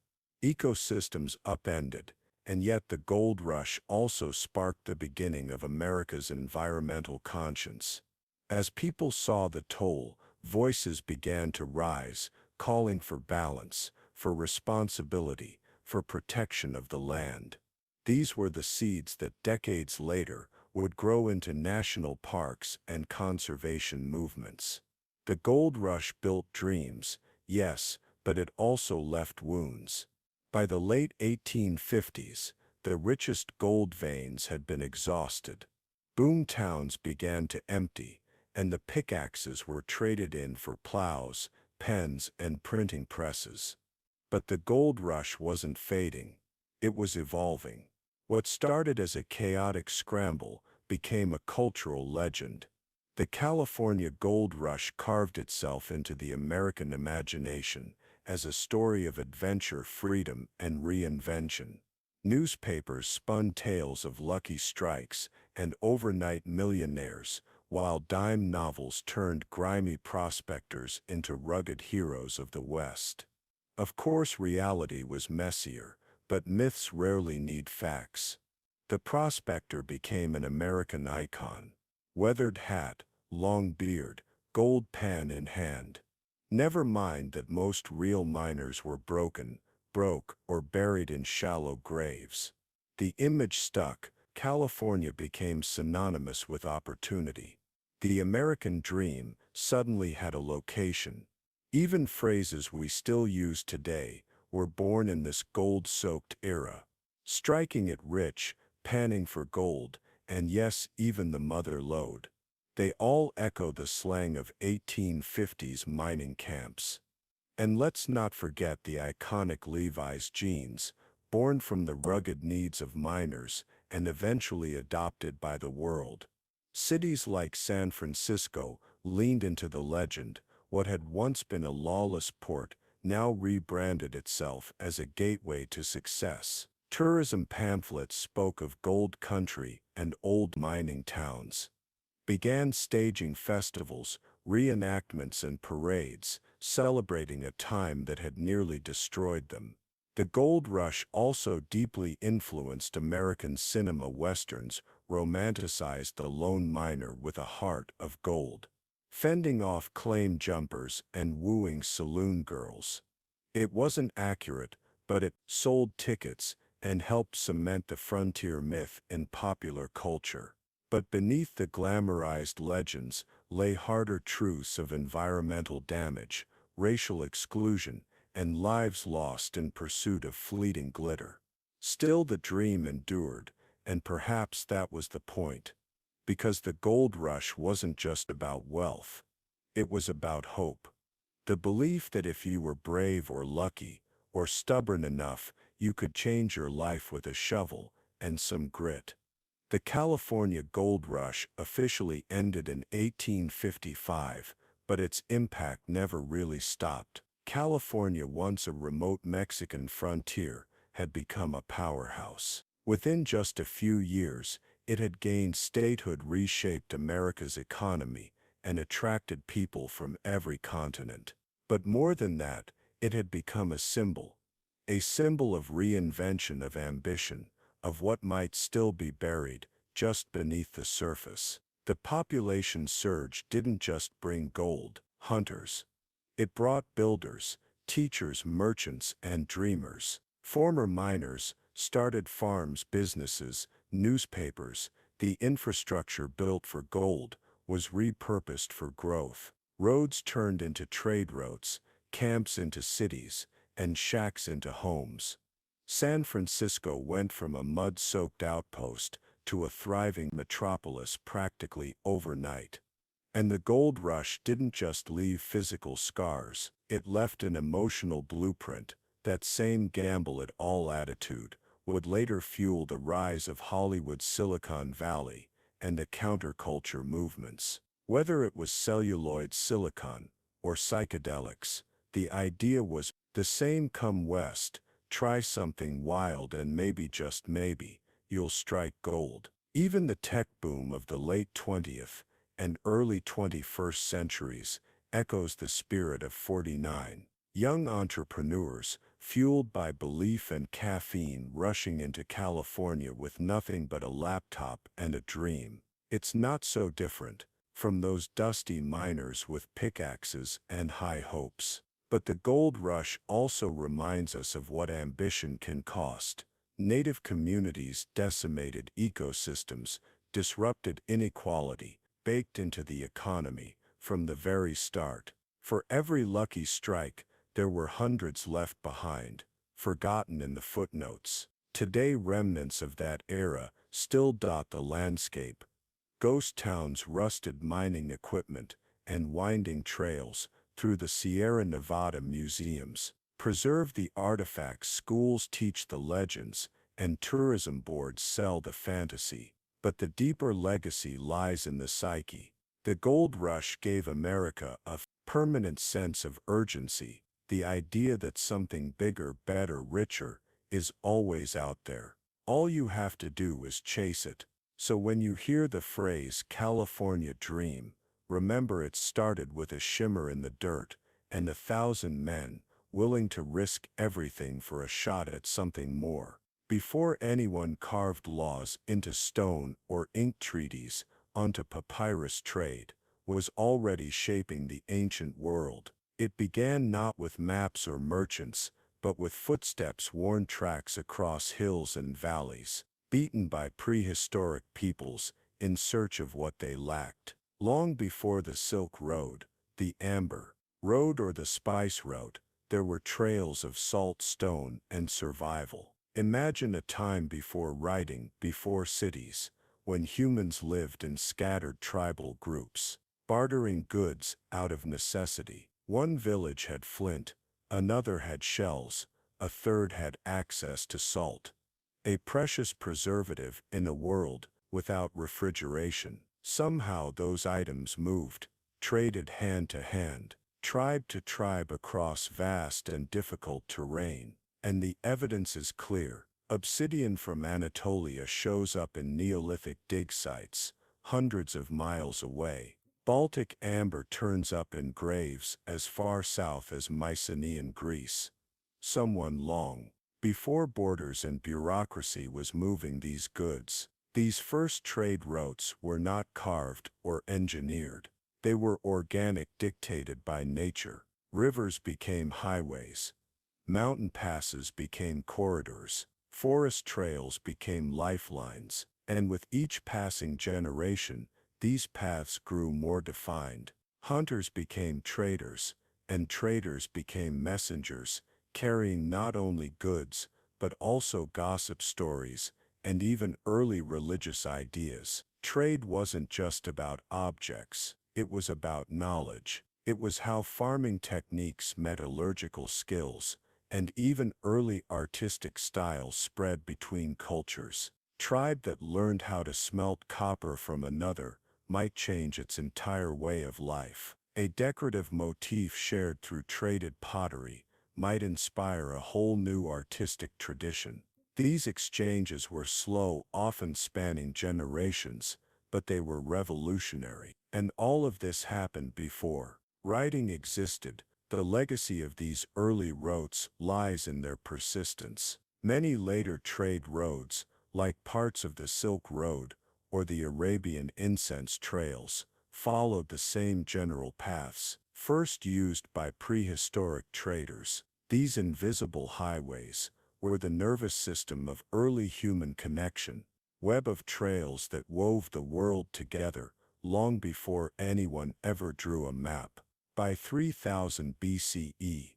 ecosystems upended, and yet the gold rush also sparked the beginning of America's environmental conscience. As people saw the toll, voices began to rise, calling for balance, for responsibility, for protection of the land. These were the seeds that decades later would grow into national parks and conservation movements. The gold rush built dreams, yes, but it also left wounds. By the late 1850s, the richest gold veins had been exhausted. Boom towns began to empty, and the pickaxes were traded in for plows, pens, and printing presses. But the gold rush wasn't fading. It was evolving. What started as a chaotic scramble became a cultural legend. The California gold rush carved itself into the American imagination as a story of adventure, freedom, and reinvention. Newspapers spun tales of lucky strikes and overnight millionaires, while dime novels turned grimy prospectors into rugged heroes of the West. Of course, reality was messier, but myths rarely need facts. The prospector became an American icon. Weathered hat, long beard, gold pan in hand. Never mind that most real miners were broke, or buried in shallow graves. The image stuck. California became synonymous with opportunity. The American dream suddenly had a location. Even phrases we still use today were born in this gold-soaked era. Striking it rich, panning for gold, and yes, even the mother lode. They all echo the slang of 1850s mining camps. And let's not forget the iconic Levi's jeans, born from the rugged needs of miners and eventually adopted by the world. Cities like San Francisco leaned into the legend. What had once been a lawless port now rebranded itself as a gateway to success. Tourism pamphlets spoke of gold country and old mining towns. Began staging festivals, reenactments, and parades, celebrating a time that had nearly destroyed them. The gold rush also deeply influenced American cinema. Westerns romanticized the lone miner with a heart of gold, fending off claim jumpers and wooing saloon girls. It wasn't accurate, but it sold tickets and helped cement the frontier myth in popular culture. But beneath the glamorized legends lay harder truths of environmental damage, racial exclusion, and lives lost in pursuit of fleeting glitter. Still, the dream endured, and perhaps that was the point. Because the gold rush wasn't just about wealth. It was about hope. The belief that if you were brave or lucky, or stubborn enough, you could change your life with a shovel and some grit. The California gold rush officially ended in 1855, but its impact never really stopped. California, once a remote Mexican frontier, had become a powerhouse. Within just a few years, it had gained statehood, reshaped America's economy, and attracted people from every continent. But more than that, it had become a symbol of reinvention, of ambition, of what might still be buried just beneath the surface. The population surge didn't just bring gold hunters. It brought builders, teachers, merchants, and dreamers. Former miners started farms, businesses, newspapers. The infrastructure built for gold was repurposed for growth. Roads turned into trade routes, camps into cities, and shacks into homes. San Francisco went from a mud-soaked outpost to a thriving metropolis practically overnight. And the gold rush didn't just leave physical scars, it left an emotional blueprint. That same gamble-it-all attitude would later fuel the rise of Hollywood's Silicon Valley and the counterculture movements. Whether it was celluloid silicon or psychedelics, the idea was the same: come west, try something wild, and maybe, just maybe, you'll strike gold. Even the tech boom of the late 20th and early 21st centuries echoes the spirit of 49. Young entrepreneurs, fueled by belief and caffeine, rushing into California with nothing but a laptop and a dream. It's not so different from those dusty miners with pickaxes and high hopes. But the gold rush also reminds us of what ambition can cost. Native communities decimated ecosystems, disrupted inequality, baked into the economy from the very start. For every lucky strike, there were hundreds left behind, forgotten in the footnotes. Today, remnants of that era still dot the landscape. Ghost towns, rusted mining equipment, and winding trails through the Sierra Nevada museums preserve the artifacts. Schools teach the legends, and tourism boards sell the fantasy. But the deeper legacy lies in the psyche. The gold rush gave America a permanent sense of urgency, the idea that something bigger, better, richer is always out there. All you have to do is chase it. So when you hear the phrase California Dream, remember it started with a shimmer in the dirt and 1,000 men willing to risk everything for a shot at something more. Before anyone carved laws into stone or inked treaties onto papyrus, trade was already shaping the ancient world. It began not with maps or merchants, but with footsteps, worn tracks across hills and valleys, beaten by prehistoric peoples in search of what they lacked. Long before the Silk Road, the Amber Road, or the Spice Route, there were trails of salt, stone, and survival. Imagine a time before writing, before cities, when humans lived in scattered tribal groups, bartering goods out of necessity. One village had flint, another had shells, a third had access to salt, a precious preservative in a world without refrigeration. Somehow those items moved, traded hand to hand, tribe to tribe across vast and difficult terrain. And the evidence is clear. Obsidian from Anatolia shows up in Neolithic dig sites, hundreds of miles away. Baltic amber turns up in graves as far south as Mycenaean Greece. Someone long before borders and bureaucracy was moving these goods. These first trade routes were not carved or engineered. They were organic, dictated by nature. Rivers became highways. Mountain passes became corridors. Forest trails became lifelines. And with each passing generation, these paths grew more defined. Hunters became traders, and traders became messengers, carrying not only goods, but also gossip stories, and even early religious ideas. Trade wasn't just about objects, it was about knowledge. It was how farming techniques, metallurgical skills, and even early artistic styles spread between cultures. Tribe that learned how to smelt copper from another might change its entire way of life. A decorative motif shared through traded pottery might inspire a whole new artistic tradition. These exchanges were slow, often spanning generations, but they were revolutionary. And all of this happened before writing existed. The legacy of these early routes lies in their persistence. Many later trade roads, like parts of the Silk Road or the Arabian incense trails, followed the same general paths, first used by prehistoric traders. These invisible highways were the nervous system of early human connection. web of trails that wove the world together long before anyone ever drew a map. By 3000 BCE,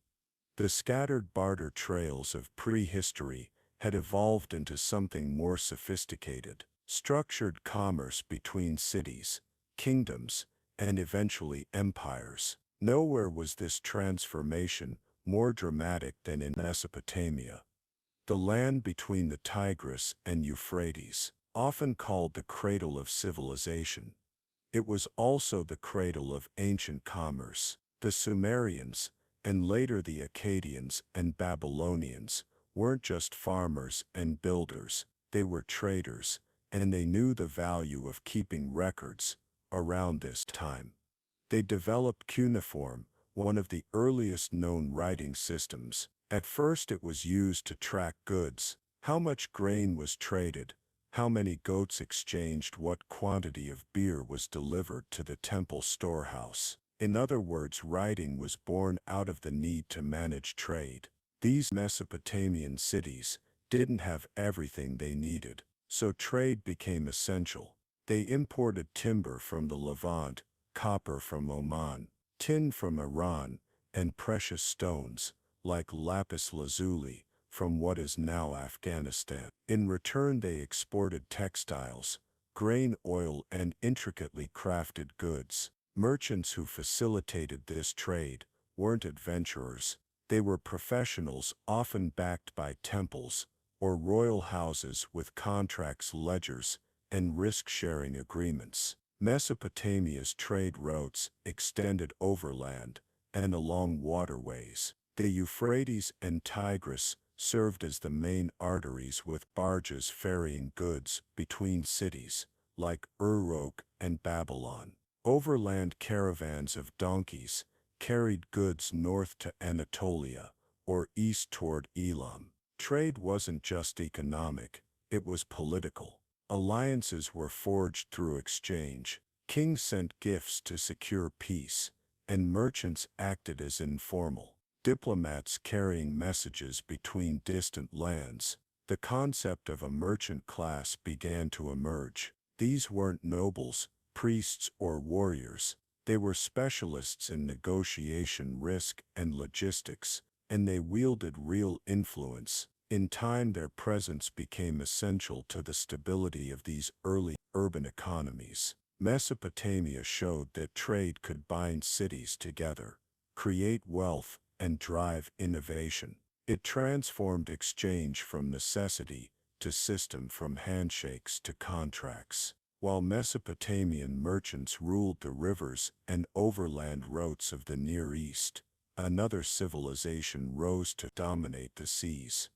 the scattered barter trails of prehistory had evolved into something more sophisticated, structured commerce between cities, kingdoms, and eventually empires. Nowhere was this transformation more dramatic than in Mesopotamia, the land between the Tigris and Euphrates, often called the cradle of civilization. It was also the cradle of ancient commerce. The Sumerians, and later the Akkadians and Babylonians, weren't just farmers and builders, they were traders, and they knew the value of keeping records. Around this time, they developed cuneiform, one of the earliest known writing systems. At first it was used to track goods, how much grain was traded, how many goats exchanged, what quantity of beer was delivered to the temple storehouse. In other words, writing was born out of the need to manage trade. These Mesopotamian cities didn't have everything they needed, so trade became essential. They imported timber from the Levant, copper from Oman, tin from Iran, and precious stones, like lapis lazuli, from what is now Afghanistan. In return they exported textiles, grain, oil, and intricately crafted goods. Merchants who facilitated this trade weren't adventurers. They were professionals, often backed by temples or royal houses with contracts, ledgers, and risk-sharing agreements. Mesopotamia's trade routes extended overland and along waterways. The Euphrates and Tigris served as the main arteries, with barges ferrying goods between cities like Uruk and Babylon. Overland caravans of donkeys carried goods north to Anatolia or east toward Elam. Trade wasn't just economic, it was political. Alliances were forged through exchange. Kings sent gifts to secure peace, and merchants acted as informal diplomats carrying messages between distant lands. The concept of a merchant class began to emerge. These weren't nobles, priests, or warriors. They were specialists in negotiation, risk, and logistics, and they wielded real influence. In time, their presence became essential to the stability of these early urban economies. Mesopotamia showed that trade could bind cities together, create wealth, and drive innovation. It transformed exchange from necessity to system, from handshakes to contracts. While Mesopotamian merchants ruled the rivers and overland routes of the Near East, another civilization rose to dominate the seas.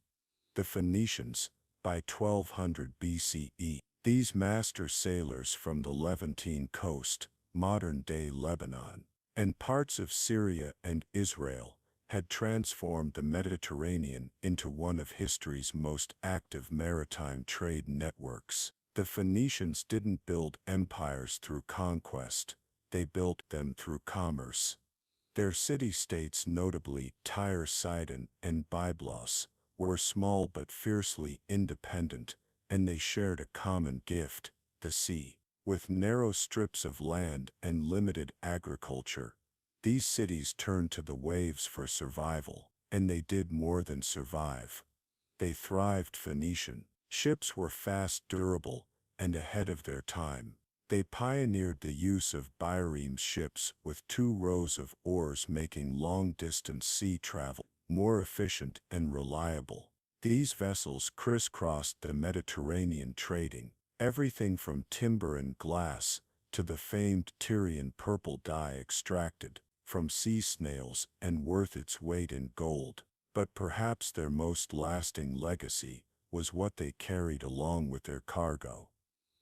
The Phoenicians, by 1200 BCE. These master sailors from the Levantine coast, modern-day Lebanon, and parts of Syria and Israel, had transformed the Mediterranean into one of history's most active maritime trade networks. The Phoenicians didn't build empires through conquest, they built them through commerce. Their city-states, notably Tyre, Sidon, and Byblos, were small but fiercely independent, and they shared a common gift, the sea. With narrow strips of land and limited agriculture, these cities turned to the waves for survival, and they did more than survive. They thrived. Phoenician ships were fast, durable, and ahead of their time. They pioneered the use of bireme ships with 2 rows of oars, making long-distance sea travel more efficient and reliable. These vessels crisscrossed the Mediterranean, trading everything from timber and glass to the famed Tyrian purple dye extracted from sea snails and worth its weight in gold. But perhaps their most lasting legacy was what they carried along with their cargo: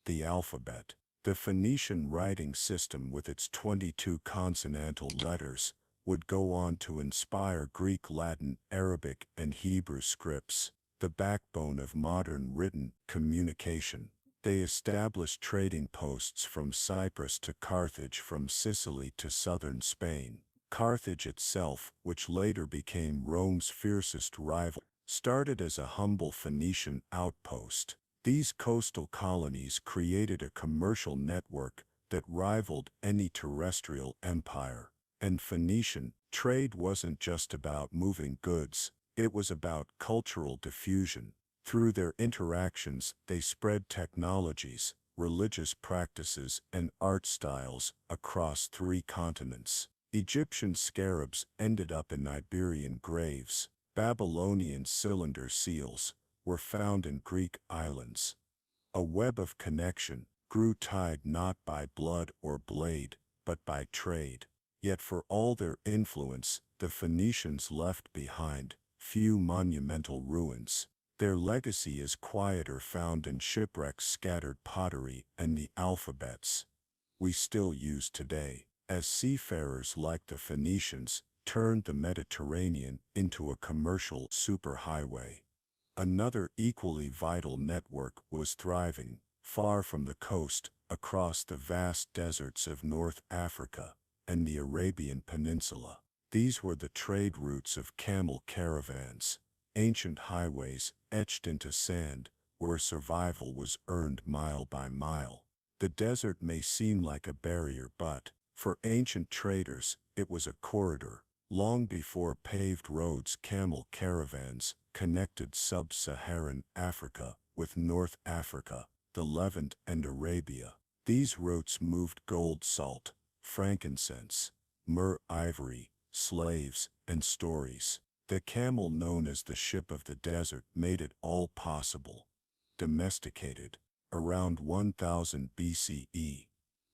the alphabet. The Phoenician writing system, with its 22 consonantal letters, would go on to inspire Greek, Latin, Arabic, and Hebrew scripts, the backbone of modern written communication. They established trading posts from Cyprus to Carthage, from Sicily to southern Spain. Carthage itself, which later became Rome's fiercest rival, started as a humble Phoenician outpost. These coastal colonies created a commercial network that rivaled any terrestrial empire. And Phoenician trade wasn't just about moving goods, it was about cultural diffusion. Through their interactions, they spread technologies, religious practices, and art styles across 3 continents. Egyptian scarabs ended up in Iberian graves. Babylonian cylinder seals were found in Greek islands. A web of connection grew tied not by blood or blade, but by trade. Yet for all their influence, the Phoenicians left behind few monumental ruins. Their legacy is quieter, found in shipwrecks, scattered pottery, and the alphabets we still use today, as seafarers like the Phoenicians turned the Mediterranean into a commercial superhighway. Another equally vital network was thriving, far from the coast, across the vast deserts of North Africa and the Arabian Peninsula. These were the trade routes of camel caravans, ancient highways etched into sand, where survival was earned mile by mile. The desert may seem like a barrier, but, for ancient traders, it was a corridor. Long before paved roads, camel caravans connected sub-Saharan Africa with North Africa, the Levant, and Arabia. These routes moved gold, salt, frankincense, myrrh, ivory, slaves, and stories. The camel, known as the ship of the desert, made it all possible. Domesticated around 1000 BCE,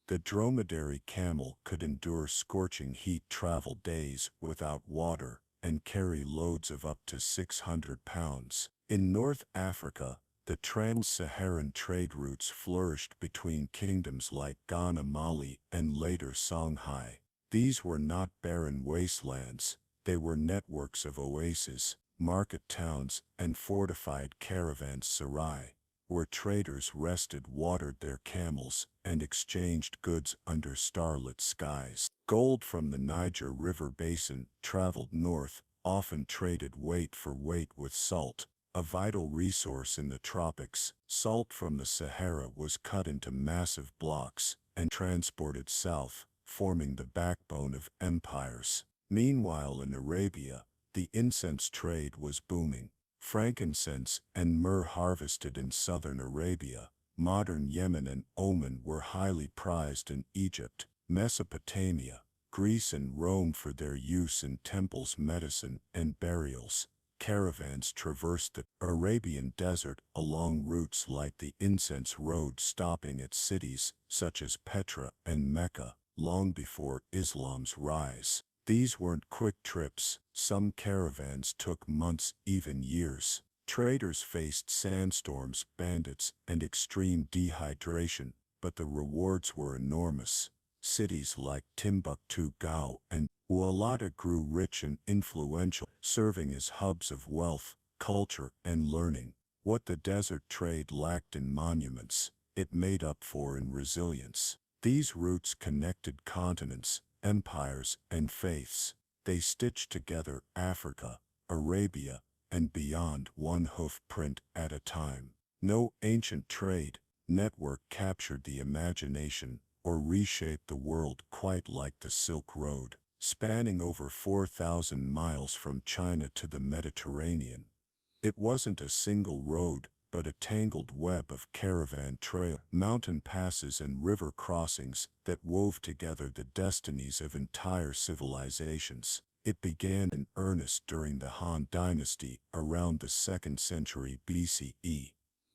the dromedary camel could endure scorching heat, travel days without water, and carry loads of up to 600 pounds. In North Africa, the trans-Saharan trade routes flourished between kingdoms like Ghana, Mali, and later Songhai. These were not barren wastelands, they were networks of oases, market towns, and fortified caravanserai, where traders rested, watered their camels, and exchanged goods under starlit skies. Gold from the Niger River basin traveled north, often traded weight for weight with salt, a vital resource in the tropics. Salt from the Sahara was cut into massive blocks and transported south, forming the backbone of empires. Meanwhile, in Arabia, the incense trade was booming. Frankincense and myrrh harvested in southern Arabia. Modern Yemen and Oman were highly prized in Egypt, Mesopotamia, Greece, and Rome for their use in temples, medicine, and burials. Caravans traversed the Arabian desert along routes like the Incense Road, stopping at cities such as Petra and Mecca long before Islam's rise. These weren't quick trips. Some caravans took months, even years. Traders faced sandstorms, bandits, and extreme dehydration, but the rewards were enormous. Cities like Timbuktu, Gao, and Wallata grew rich and influential, serving as hubs of wealth, culture, and learning. What the desert trade lacked in monuments, it made up for in resilience. These routes connected continents, empires, and faiths. They stitched together Africa, Arabia, and beyond, one hoof print at a time. No ancient trade network captured the imagination or reshaped the world quite like the Silk Road, spanning over 4,000 miles from China to the Mediterranean. It wasn't a single road, but a tangled web of caravan trail, mountain passes, and river crossings that wove together the destinies of entire civilizations. It began in earnest during the Han Dynasty around the 2nd century BCE,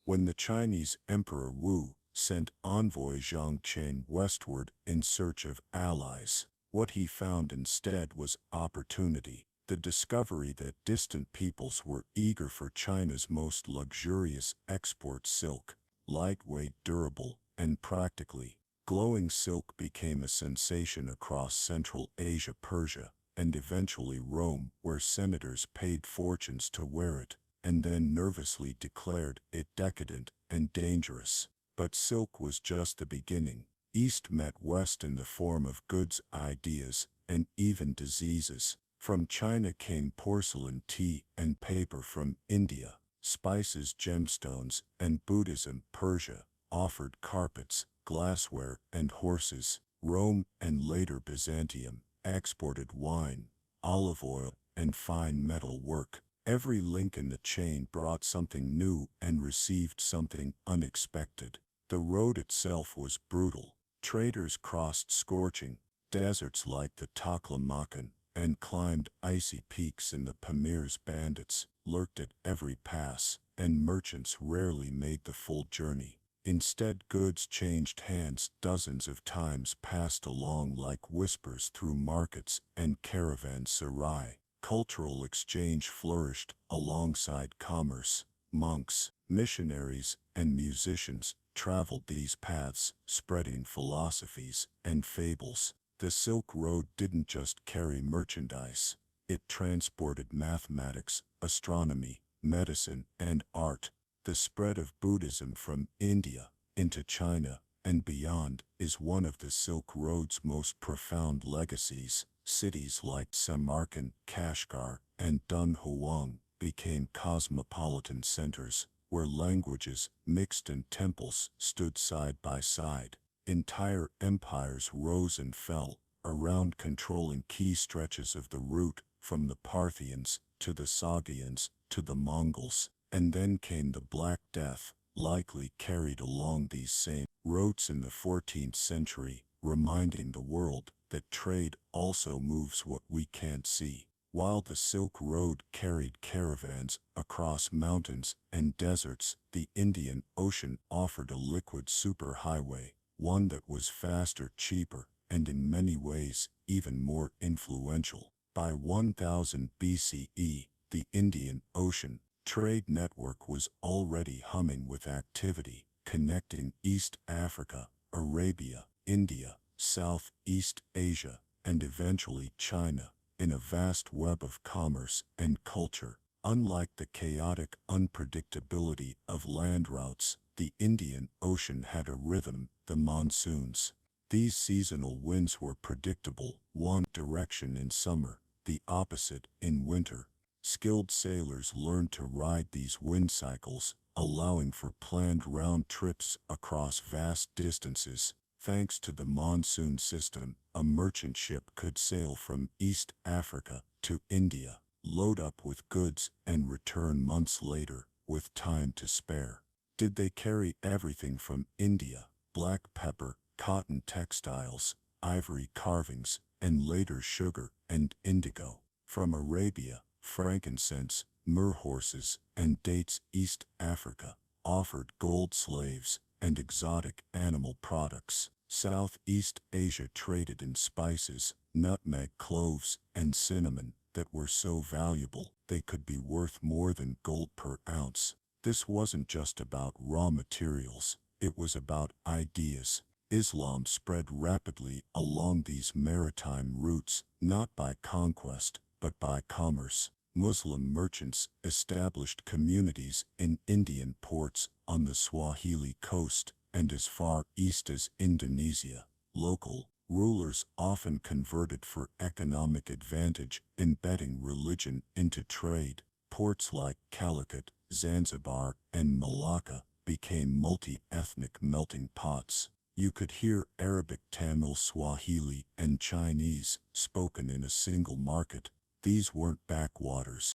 when the Chinese Emperor Wu sent envoy Zhang Qian westward in search of allies. What he found instead was opportunity. The discovery that distant peoples were eager for China's most luxurious export, silk, lightweight, durable, and practically glowing. Silk became a sensation across Central Asia, Persia, and eventually Rome, where senators paid fortunes to wear it, and then nervously declared it decadent and dangerous. But silk was just the beginning. East met West in the form of goods, ideas, and even diseases. From China came porcelain, tea, and paper. From India, spices, gemstones, and Buddhism. Persia offered carpets, glassware, and horses. Rome and later Byzantium exported wine, olive oil, and fine metal work. Every link in the chain brought something new and received something unexpected. The road itself was brutal. Traders crossed scorching deserts like the Taklamakan and climbed icy peaks in the Pamirs. Bandits lurked at every pass, and merchants rarely made the full journey. Instead, goods changed hands dozens of times, passed along like whispers through markets and caravanserai. Cultural exchange flourished alongside commerce. Monks, missionaries, and musicians traveled these paths, spreading philosophies and fables. The Silk Road didn't just carry merchandise. It transported mathematics, astronomy, medicine, and art. The spread of Buddhism from India into China and beyond is one of the Silk Road's most profound legacies. Cities like Samarkand, Kashgar, and Dunhuang became cosmopolitan centers where languages mixed and temples stood side by side. Entire empires rose and fell around, controlling key stretches of the route, from the Parthians to the Sogdians to the Mongols. And then came the Black Death, likely carried along these same routes in the 14th century, reminding the world that trade also moves what we can't see. While the Silk Road carried caravans across mountains and deserts, the Indian Ocean offered a liquid superhighway, one that was faster, cheaper, and in many ways even more influential. By 1000 BCE, the Indian Ocean trade network was already humming with activity, connecting East Africa, Arabia, India, Southeast Asia, and eventually China, in a vast web of commerce and culture. Unlike the chaotic unpredictability of land routes, the Indian Ocean had a rhythm: the monsoons. These seasonal winds were predictable, one direction in summer, the opposite in winter. Skilled sailors learned to ride these wind cycles, allowing for planned round trips across vast distances. Thanks to the monsoon system, a merchant ship could sail from East Africa to India, load up with goods, and return months later, with time to spare. Did they carry everything from India? Black pepper, cotton textiles, ivory carvings, and later sugar and indigo. From Arabia, frankincense, myrrh horses, and dates. East Africa offered gold slaves and exotic animal products. Southeast Asia traded in spices, nutmeg, cloves, and cinnamon that were so valuable they could be worth more than gold per ounce. This wasn't just about raw materials, it was about ideas. Islam spread rapidly along these maritime routes, not by conquest, but by commerce. Muslim merchants established communities in Indian ports, on the Swahili coast, and as far east as Indonesia. Local rulers often converted for economic advantage, embedding religion into trade. Ports like Calicut, Zanzibar, and Malacca became multi-ethnic melting pots. You could hear Arabic, Tamil, Swahili, and Chinese spoken in a single market. These weren't backwaters.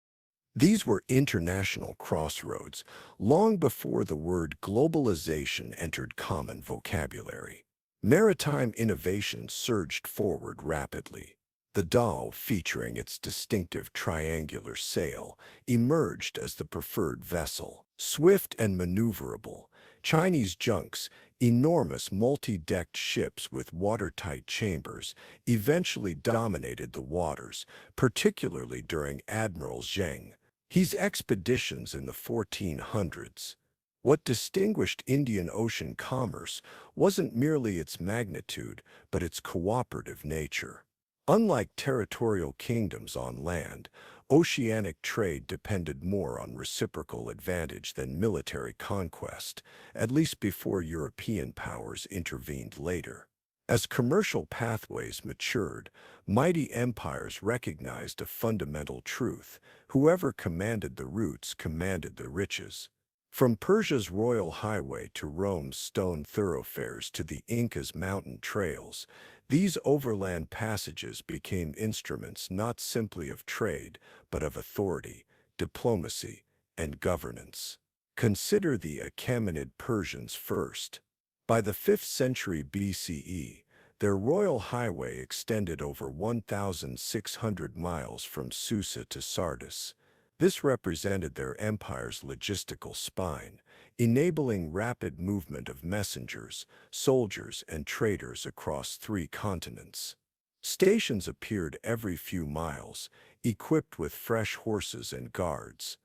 These were international crossroads, long before the word globalization entered common vocabulary. Maritime innovation surged forward rapidly. The dhow, featuring its distinctive triangular sail, emerged as the preferred vessel. Swift and maneuverable, Chinese junks, enormous multi-decked ships with watertight chambers, eventually dominated the waters, particularly during Admiral Zheng. His expeditions in the 1400s. What distinguished Indian Ocean commerce wasn't merely its magnitude, but its cooperative nature. Unlike territorial kingdoms on land, oceanic trade depended more on reciprocal advantage than military conquest, at least before European powers intervened later. As commercial pathways matured, mighty empires recognized a fundamental truth: whoever commanded the routes commanded the riches. From Persia's royal highway to Rome's stone thoroughfares to the Inca's mountain trails, these overland passages became instruments not simply of trade, but of authority, diplomacy, and governance. Consider the Achaemenid Persians first. By the 5th century BCE, their royal highway extended over 1,600 miles from Susa to Sardis. This represented their empire's logistical spine, enabling rapid movement of messengers, soldiers, and traders across 3 continents. Stations appeared every few miles, equipped with fresh horses and guards.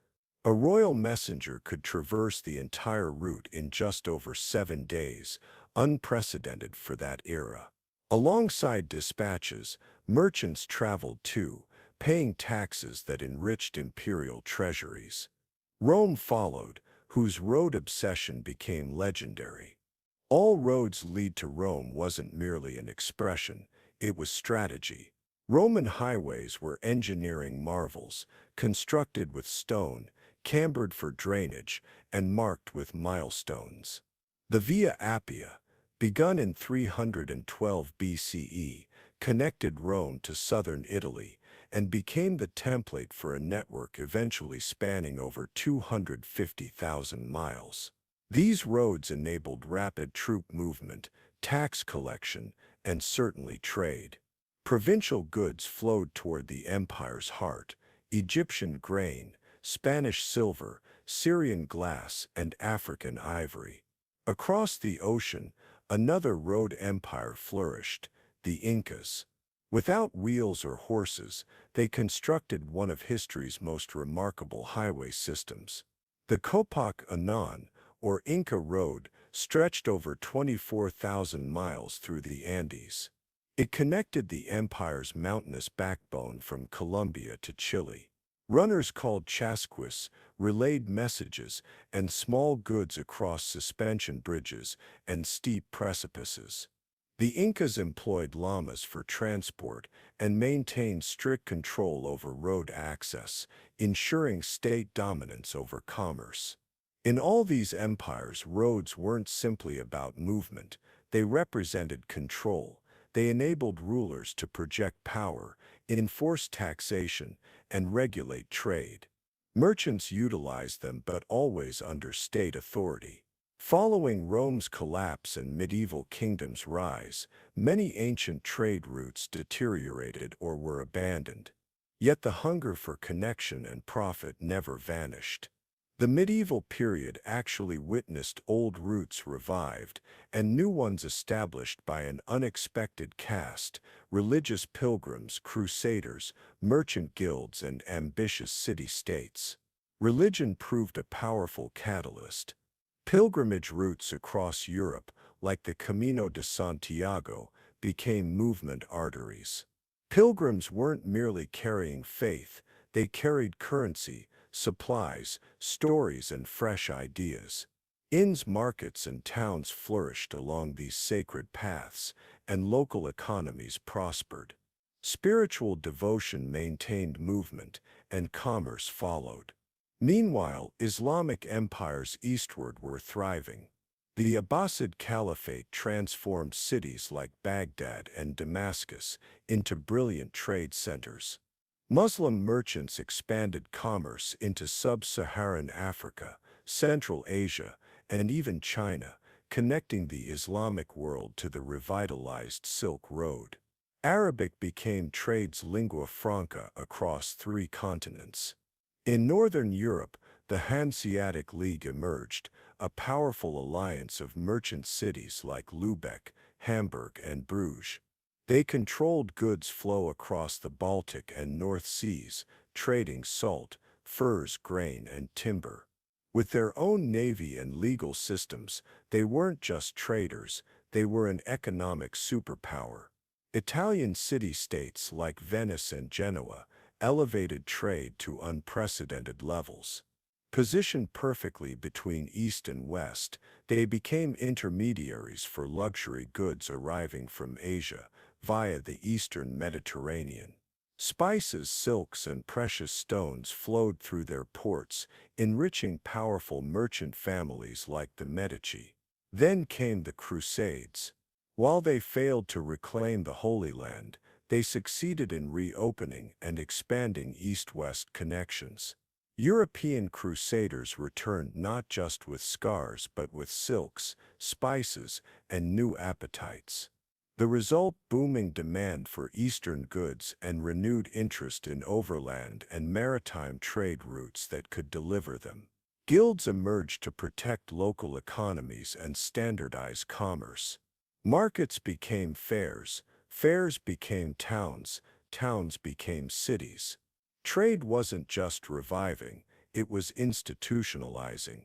A royal messenger could traverse the entire route in just over 7 days, unprecedented for that era. Alongside dispatches, merchants traveled too, paying taxes that enriched imperial treasuries. Rome followed, whose road obsession became legendary. All roads lead to Rome wasn't merely an expression, it was strategy. Roman highways were engineering marvels, constructed with stone, cambered for drainage, and marked with milestones. The Via Appia, begun in 312 BCE, connected Rome to southern Italy and became the template for a network eventually spanning over 250,000 miles. These roads enabled rapid troop movement, tax collection, and certainly trade. Provincial goods flowed toward the empire's heart: Egyptian grain, Spanish silver, Syrian glass, and African ivory. Across the ocean, another road empire flourished: the Incas. Without wheels or horses, they constructed one of history's most remarkable highway systems. The Copac Anon, or Inca Road, stretched over 24,000 miles through the Andes. It connected the empire's mountainous backbone from Colombia to Chile. Runners called chasquis relayed messages and small goods across suspension bridges and steep precipices. The Incas employed llamas for transport and maintained strict control over road access, ensuring state dominance over commerce. In all these empires, roads weren't simply about movement, they represented control. They enabled rulers to project power, enforce taxation, and regulate trade. Merchants utilized them but always under state authority. Following Rome's collapse and medieval kingdoms' rise, many ancient trade routes deteriorated or were abandoned. Yet the hunger for connection and profit never vanished. The medieval period actually witnessed old routes revived and new ones established by an unexpected cast: religious pilgrims, crusaders, merchant guilds, and ambitious city-states. Religion proved a powerful catalyst. Pilgrimage routes across Europe, like the Camino de Santiago, became movement arteries. Pilgrims weren't merely carrying faith, they carried currency, supplies, stories, and fresh ideas. Inns, markets, and towns flourished along these sacred paths, and local economies prospered. Spiritual devotion maintained movement, and commerce followed. Meanwhile, Islamic empires eastward were thriving. The Abbasid Caliphate transformed cities like Baghdad and Damascus into brilliant trade centers. Muslim merchants expanded commerce into sub-Saharan Africa, Central Asia, and even China, connecting the Islamic world to the revitalized Silk Road. Arabic became trade's lingua franca across 3 continents. In Northern Europe, the Hanseatic League emerged, a powerful alliance of merchant cities like Lübeck, Hamburg, and Bruges. They controlled goods flow across the Baltic and North Seas, trading salt, furs, grain, and timber. With their own navy and legal systems, they weren't just traders, they were an economic superpower. Italian city-states like Venice and Genoa elevated trade to unprecedented levels. Positioned perfectly between east and west, they became intermediaries for luxury goods arriving from Asia via the eastern Mediterranean. Spices, silks, and precious stones flowed through their ports, enriching powerful merchant families like the Medici. Then came the Crusades. While they failed to reclaim the Holy Land, they succeeded in reopening and expanding east-west connections. European crusaders returned not just with scars but with silks, spices, and new appetites. The result: booming demand for Eastern goods and renewed interest in overland and maritime trade routes that could deliver them. Guilds emerged to protect local economies and standardize commerce. Markets became fairs, fairs became towns, towns became cities. Trade wasn't just reviving, it was institutionalizing.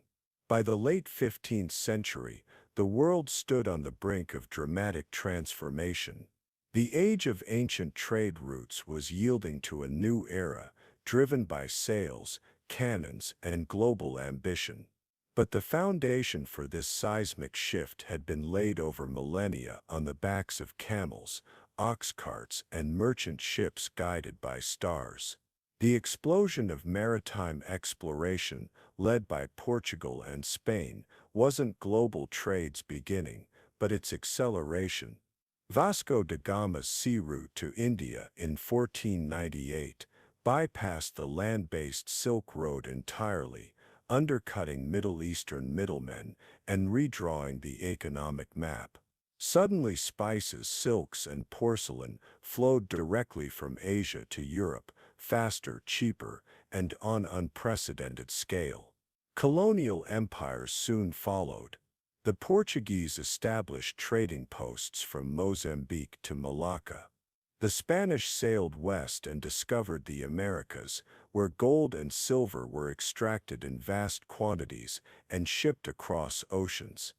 By the late 15th century, the world stood on the brink of dramatic transformation. The age of ancient trade routes was yielding to a new era, driven by sails, cannons, and global ambition. But the foundation for this seismic shift had been laid over millennia on the backs of camels, ox carts, and merchant ships guided by stars. The explosion of maritime exploration, led by Portugal and Spain, wasn't global trade's beginning, but its acceleration. Vasco da Gama's sea route to India in 1498 bypassed the land-based Silk Road entirely, undercutting Middle Eastern middlemen and redrawing the economic map. Suddenly spices, silks, and porcelain flowed directly from Asia to Europe, faster, cheaper, and on unprecedented scale. Colonial empires soon followed. The Portuguese established trading posts from Mozambique to Malacca. The Spanish sailed west and discovered the Americas, where gold and silver were extracted in vast quantities and shipped across oceans.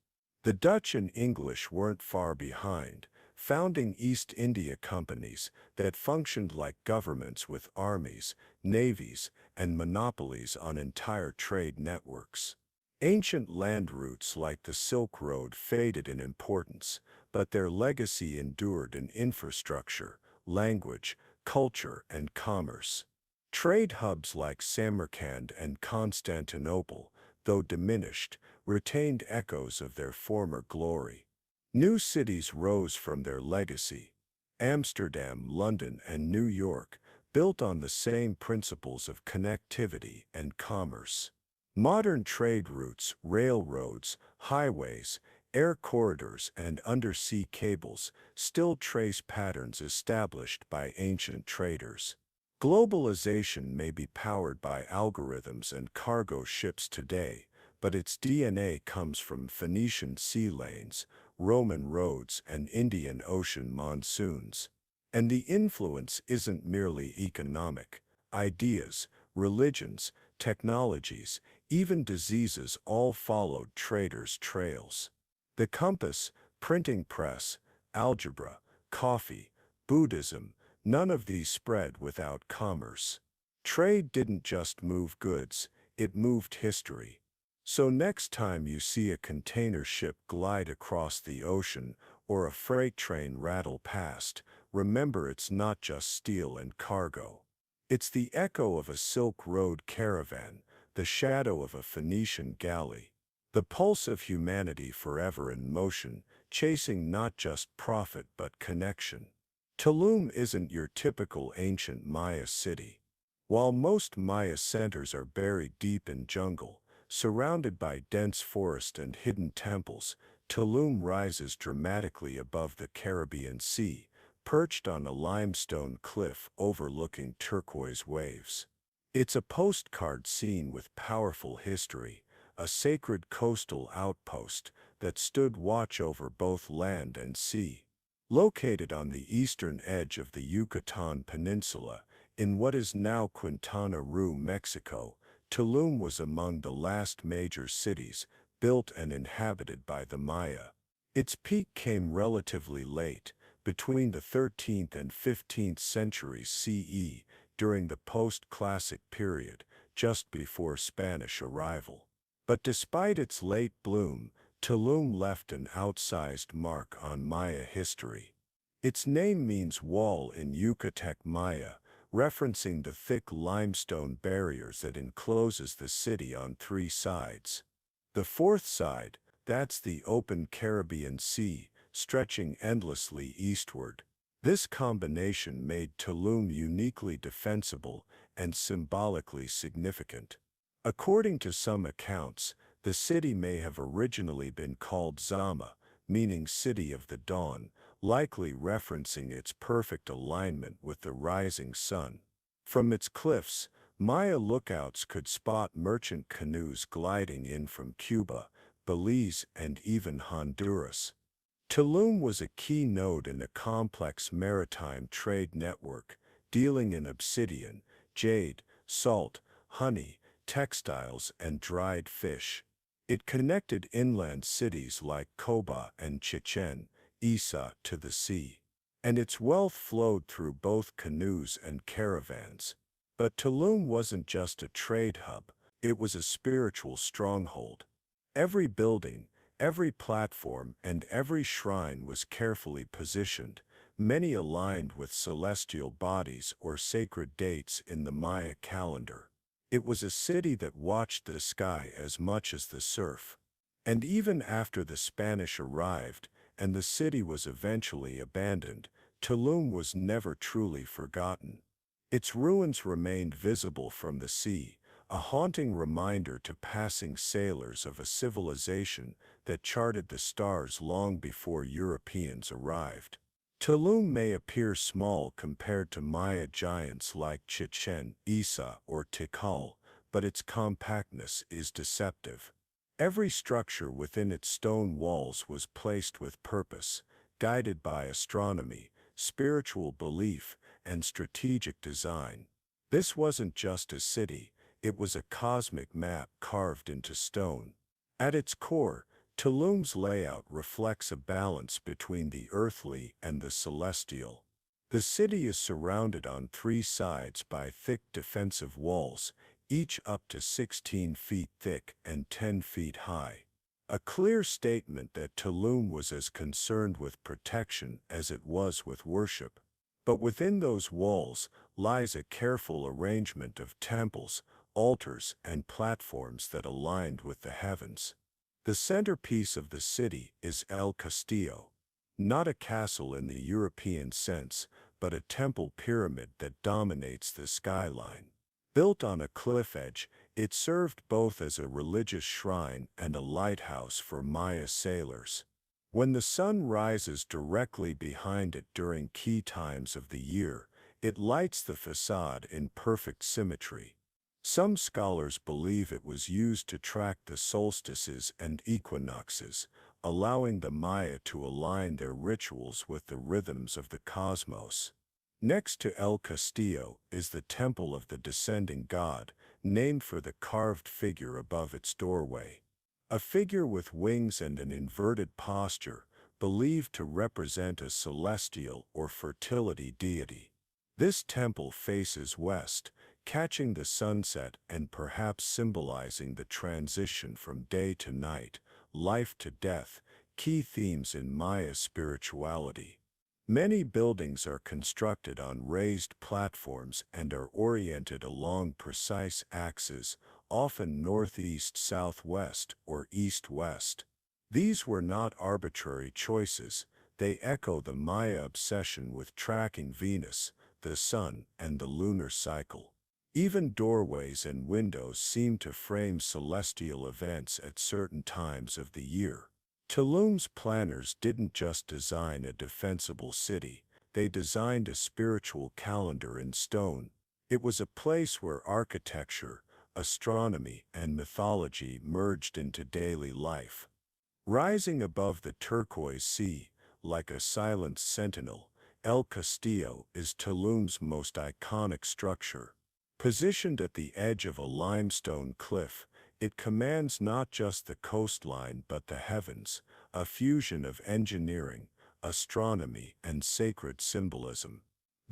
The Dutch and English weren't far behind, founding East India companies that functioned like governments with armies, navies, and monopolies on entire trade networks. Ancient land routes like the Silk Road faded in importance, but their legacy endured in infrastructure, language, culture, and commerce. Trade hubs like Samarkand and Constantinople, though diminished, retained echoes of their former glory. New cities rose from their legacy. Amsterdam, London, and New York, built on the same principles of connectivity and commerce. Modern trade routes, railroads, highways, air corridors, and undersea cables still trace patterns established by ancient traders. Globalization may be powered by algorithms and cargo ships today, but its DNA comes from Phoenician sea lanes, Roman roads, and Indian Ocean monsoons. And the influence isn't merely economic. Ideas, religions, technologies, even diseases all followed traders' trails. The compass, printing press, algebra, coffee, Buddhism, none of these spread without commerce. Trade didn't just move goods, it moved history. So next time you see a container ship glide across the ocean or a freight train rattle past, remember it's not just steel and cargo. It's the echo of a Silk Road caravan, the shadow of a Phoenician galley, the pulse of humanity forever in motion, chasing not just profit but connection. Tulum isn't your typical ancient Maya city. While most Maya centers are buried deep in jungle, surrounded by dense forest and hidden temples, Tulum rises dramatically above the Caribbean Sea, perched on a limestone cliff overlooking turquoise waves. It's a postcard scene with powerful history, a sacred coastal outpost that stood watch over both land and sea. Located on the eastern edge of the Yucatan Peninsula, in what is now Quintana Roo, Mexico, Tulum was among the last major cities built and inhabited by the Maya. Its peak came relatively late, between the 13th and 15th centuries CE, during the post-classic period, just before Spanish arrival. But despite its late bloom, Tulum left an outsized mark on Maya history. Its name means wall in Yucatec Maya, referencing the thick limestone barriers that encloses the city on three sides. The fourth side, that's the open Caribbean Sea, stretching endlessly eastward. This combination made Tulum uniquely defensible and symbolically significant. According to some accounts, the city may have originally been called Zama, meaning City of the Dawn, likely referencing its perfect alignment with the rising sun. From its cliffs, Maya lookouts could spot merchant canoes gliding in from Cuba, Belize, and even Honduras. Tulum was a key node in a complex maritime trade network, dealing in obsidian, jade, salt, honey, textiles, and dried fish. It connected inland cities like Coba and Chichen Itza to the sea, and its wealth flowed through both canoes and caravans. But Tulum wasn't just a trade hub, it was a spiritual stronghold. Every building, every platform, and every shrine was carefully positioned, many aligned with celestial bodies or sacred dates in the Maya calendar. It was a city that watched the sky as much as the surf. And even after the Spanish arrived, and the city was eventually abandoned, Tulum was never truly forgotten. Its ruins remained visible from the sea, a haunting reminder to passing sailors of a civilization that charted the stars long before Europeans arrived. Tulum may appear small compared to Maya giants like Chichen Itza or Tikal, but its compactness is deceptive. Every structure within its stone walls was placed with purpose, guided by astronomy, spiritual belief, and strategic design. This wasn't just a city, it was a cosmic map carved into stone. At its core, Tulum's layout reflects a balance between the earthly and the celestial. The city is surrounded on three sides by thick defensive walls, each up to 16 feet thick and 10 feet high. A clear statement that Tulum was as concerned with protection as it was with worship. But within those walls lies a careful arrangement of temples, altars, and platforms that aligned with the heavens. The centerpiece of the city is El Castillo, not a castle in the European sense, but a temple pyramid that dominates the skyline. Built on a cliff edge, it served both as a religious shrine and a lighthouse for Maya sailors. When the sun rises directly behind it during key times of the year, it lights the facade in perfect symmetry. Some scholars believe it was used to track the solstices and equinoxes, allowing the Maya to align their rituals with the rhythms of the cosmos. Next to El Castillo is the Temple of the Descending God, named for the carved figure above its doorway. A figure with wings and an inverted posture, believed to represent a celestial or fertility deity. This temple faces west, catching the sunset and perhaps symbolizing the transition from day to night, life to death, key themes in Maya spirituality. Many buildings are constructed on raised platforms and are oriented along precise axes, often northeast-southwest or east-west. These were not arbitrary choices, they echo the Maya obsession with tracking Venus, the sun, and the lunar cycle. Even doorways and windows seem to frame celestial events at certain times of the year. Tulum's planners didn't just design a defensible city, they designed a spiritual calendar in stone. It was a place where architecture, astronomy, and mythology merged into daily life. Rising above the turquoise sea, like a silent sentinel, El Castillo is Tulum's most iconic structure. Positioned at the edge of a limestone cliff, it commands not just the coastline but the heavens, a fusion of engineering, astronomy, and sacred symbolism.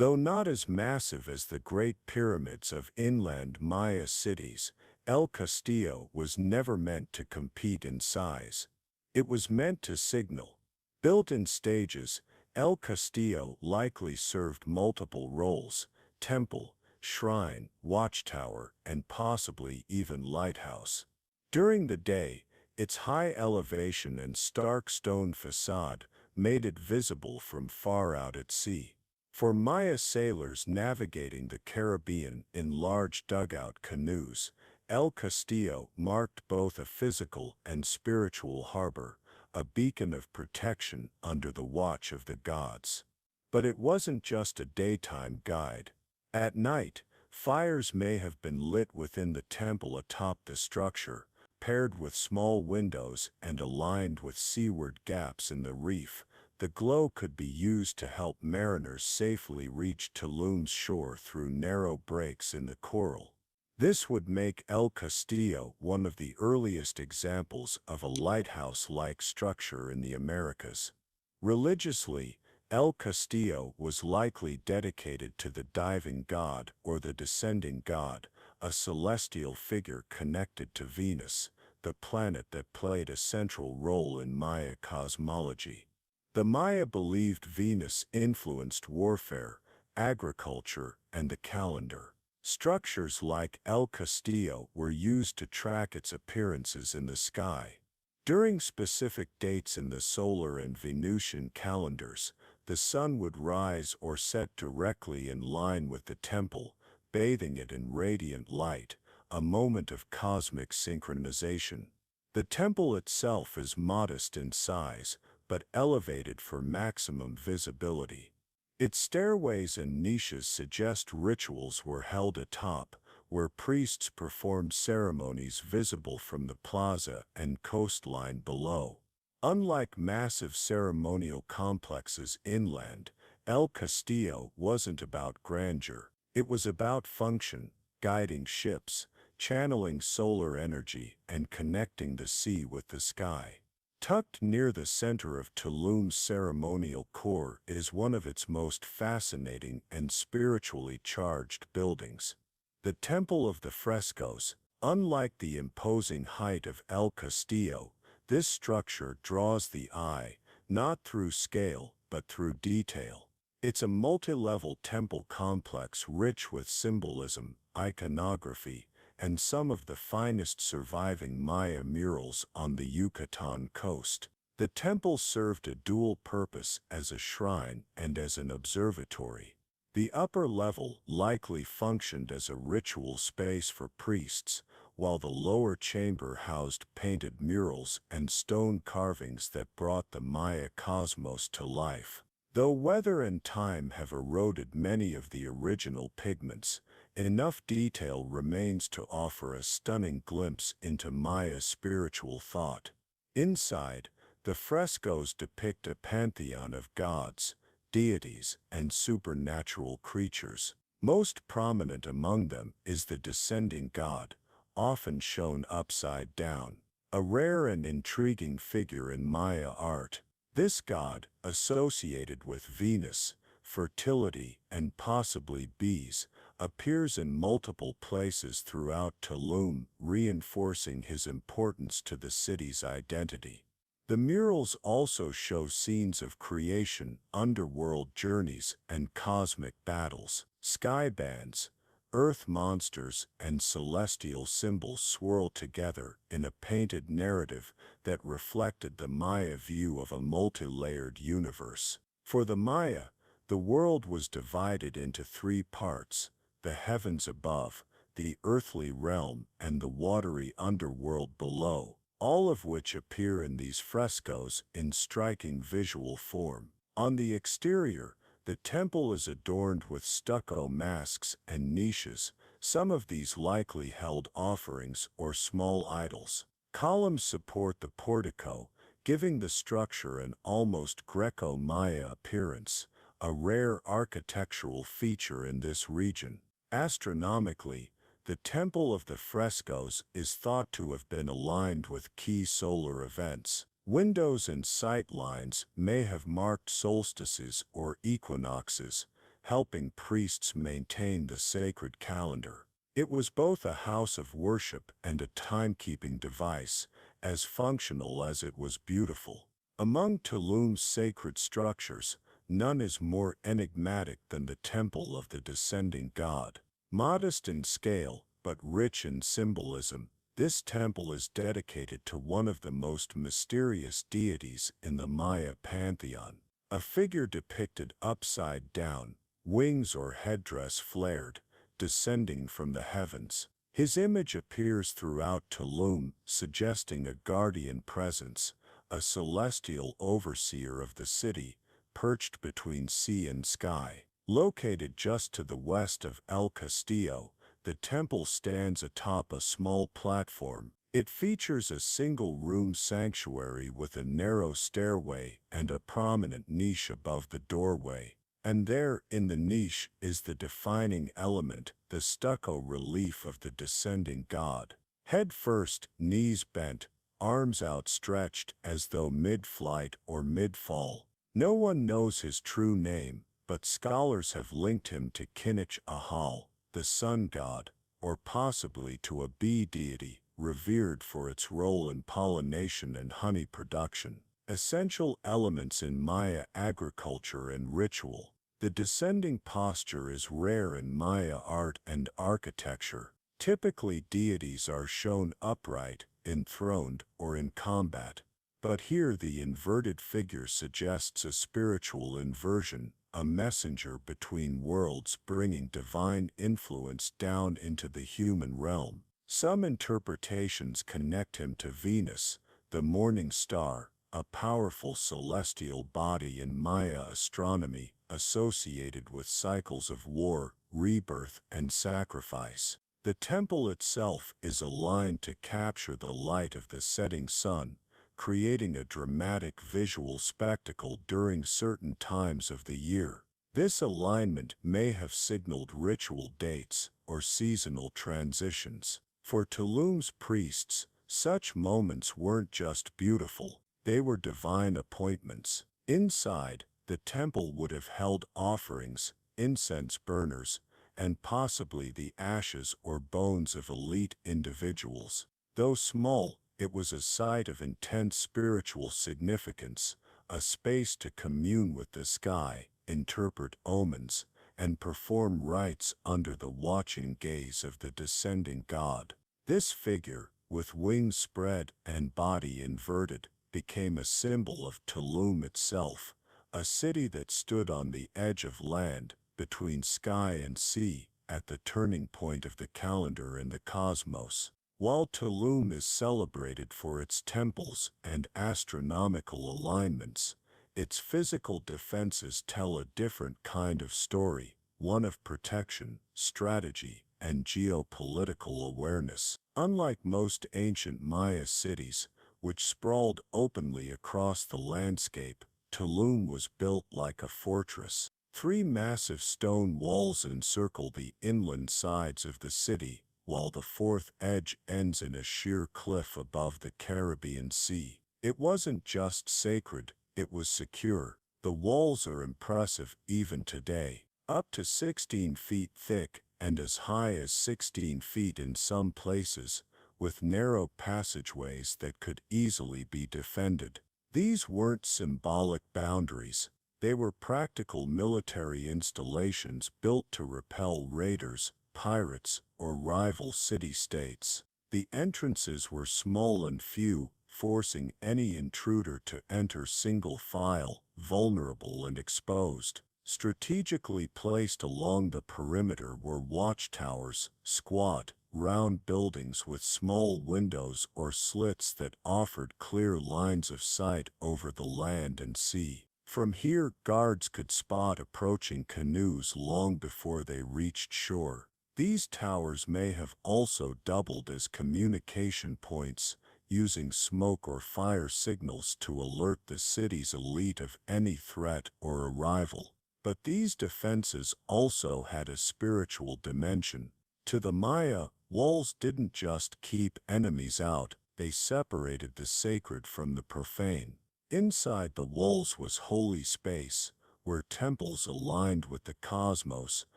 Though not as massive as the Great Pyramids of inland Maya cities, El Castillo was never meant to compete in size. It was meant to signal. Built in stages, El Castillo likely served multiple roles: temple, shrine, watchtower, and possibly even lighthouse. During the day, its high elevation and stark stone facade made it visible from far out at sea. For Maya sailors navigating the Caribbean in large dugout canoes, El Castillo marked both a physical and spiritual harbor, a beacon of protection under the watch of the gods. But it wasn't just a daytime guide. At night, fires may have been lit within the temple atop the structure, paired with small windows and aligned with seaward gaps in the reef. The glow could be used to help mariners safely reach Tulum's shore through narrow breaks in the coral. This would make El Castillo one of the earliest examples of a lighthouse-like structure in the Americas. Religiously, El Castillo was likely dedicated to the diving god or the descending god, a celestial figure connected to Venus, the planet that played a central role in Maya cosmology. The Maya believed Venus influenced warfare, agriculture, and the calendar. Structures like El Castillo were used to track its appearances in the sky. During specific dates in the solar and Venusian calendars, the sun would rise or set directly in line with the temple, bathing it in radiant light, a moment of cosmic synchronization. The temple itself is modest in size, but elevated for maximum visibility. Its stairways and niches suggest rituals were held atop, where priests performed ceremonies visible from the plaza and coastline below. Unlike massive ceremonial complexes inland, El Castillo wasn't about grandeur. It was about function, guiding ships, channeling solar energy, and connecting the sea with the sky. Tucked near the center of Tulum's ceremonial core is one of its most fascinating and spiritually charged buildings. The Temple of the Frescoes. Unlike the imposing height of El Castillo, this structure draws the eye, not through scale, but through detail. It's a multi-level temple complex rich with symbolism, iconography, and some of the finest surviving Maya murals on the Yucatan coast. The temple served a dual purpose as a shrine and as an observatory. The upper level likely functioned as a ritual space for priests, while the lower chamber housed painted murals and stone carvings that brought the Maya cosmos to life. Though weather and time have eroded many of the original pigments, enough detail remains to offer a stunning glimpse into Maya spiritual thought. Inside, the frescoes depict a pantheon of gods, deities, and supernatural creatures. Most prominent among them is the descending god, often shown upside down, a rare and intriguing figure in Maya art. This god, associated with Venus, fertility, and possibly bees, appears in multiple places throughout Tulum, reinforcing his importance to the city's identity. The murals also show scenes of creation, underworld journeys, and cosmic battles. Sky bands, earth monsters, and celestial symbols swirl together in a painted narrative that reflected the Maya view of a multi-layered universe. For the Maya, the world was divided into three parts: the heavens above, the earthly realm, and the watery underworld below, all of which appear in these frescoes in striking visual form. On the exterior, the temple is adorned with stucco masks and niches. Some of these likely held offerings or small idols. Columns support the portico, giving the structure an almost Greco-Maya appearance, a rare architectural feature in this region. Astronomically, the Temple of the Frescoes is thought to have been aligned with key solar events. Windows and sight lines may have marked solstices or equinoxes, helping priests maintain the sacred calendar. It was both a house of worship and a timekeeping device, as functional as it was beautiful. Among Tulum's sacred structures, none is more enigmatic than the Temple of the Descending God. Modest in scale, but rich in symbolism, this temple is dedicated to one of the most mysterious deities in the Maya pantheon. A figure depicted upside down, wings or headdress flared, descending from the heavens. His image appears throughout Tulum, suggesting a guardian presence, a celestial overseer of the city, perched between sea and sky. Located just to the west of El Castillo, the temple stands atop a small platform. It features a single-room sanctuary with a narrow stairway and a prominent niche above the doorway. And there, in the niche, is the defining element, the stucco relief of the descending god. Head first, knees bent, arms outstretched as though mid-flight or mid-fall. No one knows his true name, but scholars have linked him to Kinich Ahal, the sun god, or possibly to a bee deity, revered for its role in pollination and honey production. Essential elements in Maya agriculture and ritual. The descending posture is rare in Maya art and architecture. Typically, deities are shown upright, enthroned, or in combat. But here the inverted figure suggests a spiritual inversion, a messenger between worlds bringing divine influence down into the human realm. Some interpretations connect him to Venus, the morning star, a powerful celestial body in Maya astronomy, associated with cycles of war, rebirth, and sacrifice. The temple itself is aligned to capture the light of the setting sun, creating a dramatic visual spectacle during certain times of the year. This alignment may have signaled ritual dates or seasonal transitions. For Tulum's priests, such moments weren't just beautiful, they were divine appointments. Inside, the temple would have held offerings, incense burners, and possibly the ashes or bones of elite individuals. Though small, it was a site of intense spiritual significance, a space to commune with the sky, interpret omens, and perform rites under the watching gaze of the descending god. This figure, with wings spread and body inverted, became a symbol of Tulum itself, a city that stood on the edge of land, between sky and sea, at the turning point of the calendar and the cosmos. While Tulum is celebrated for its temples and astronomical alignments, its physical defenses tell a different kind of story, one of protection, strategy, and geopolitical awareness. Unlike most ancient Maya cities, which sprawled openly across the landscape, Tulum was built like a fortress. 3 massive stone walls encircle the inland sides of the city, while the fourth edge ends in a sheer cliff above the Caribbean Sea. It wasn't just sacred, it was secure. The walls are impressive even today, up to 16 feet thick and as high as 16 feet in some places, with narrow passageways that could easily be defended. These weren't symbolic boundaries. They were practical military installations built to repel raiders, pirates, or rival city-states. The entrances were small and few, forcing any intruder to enter single file, vulnerable and exposed. Strategically placed along the perimeter were watchtowers, squat, round buildings with small windows or slits that offered clear lines of sight over the land and sea. From here, guards could spot approaching canoes long before they reached shore. These towers may have also doubled as communication points, using smoke or fire signals to alert the city's elite of any threat or arrival. But these defenses also had a spiritual dimension. To the Maya, walls didn't just keep enemies out, they separated the sacred from the profane. Inside the walls was holy space, where temples aligned with the cosmos,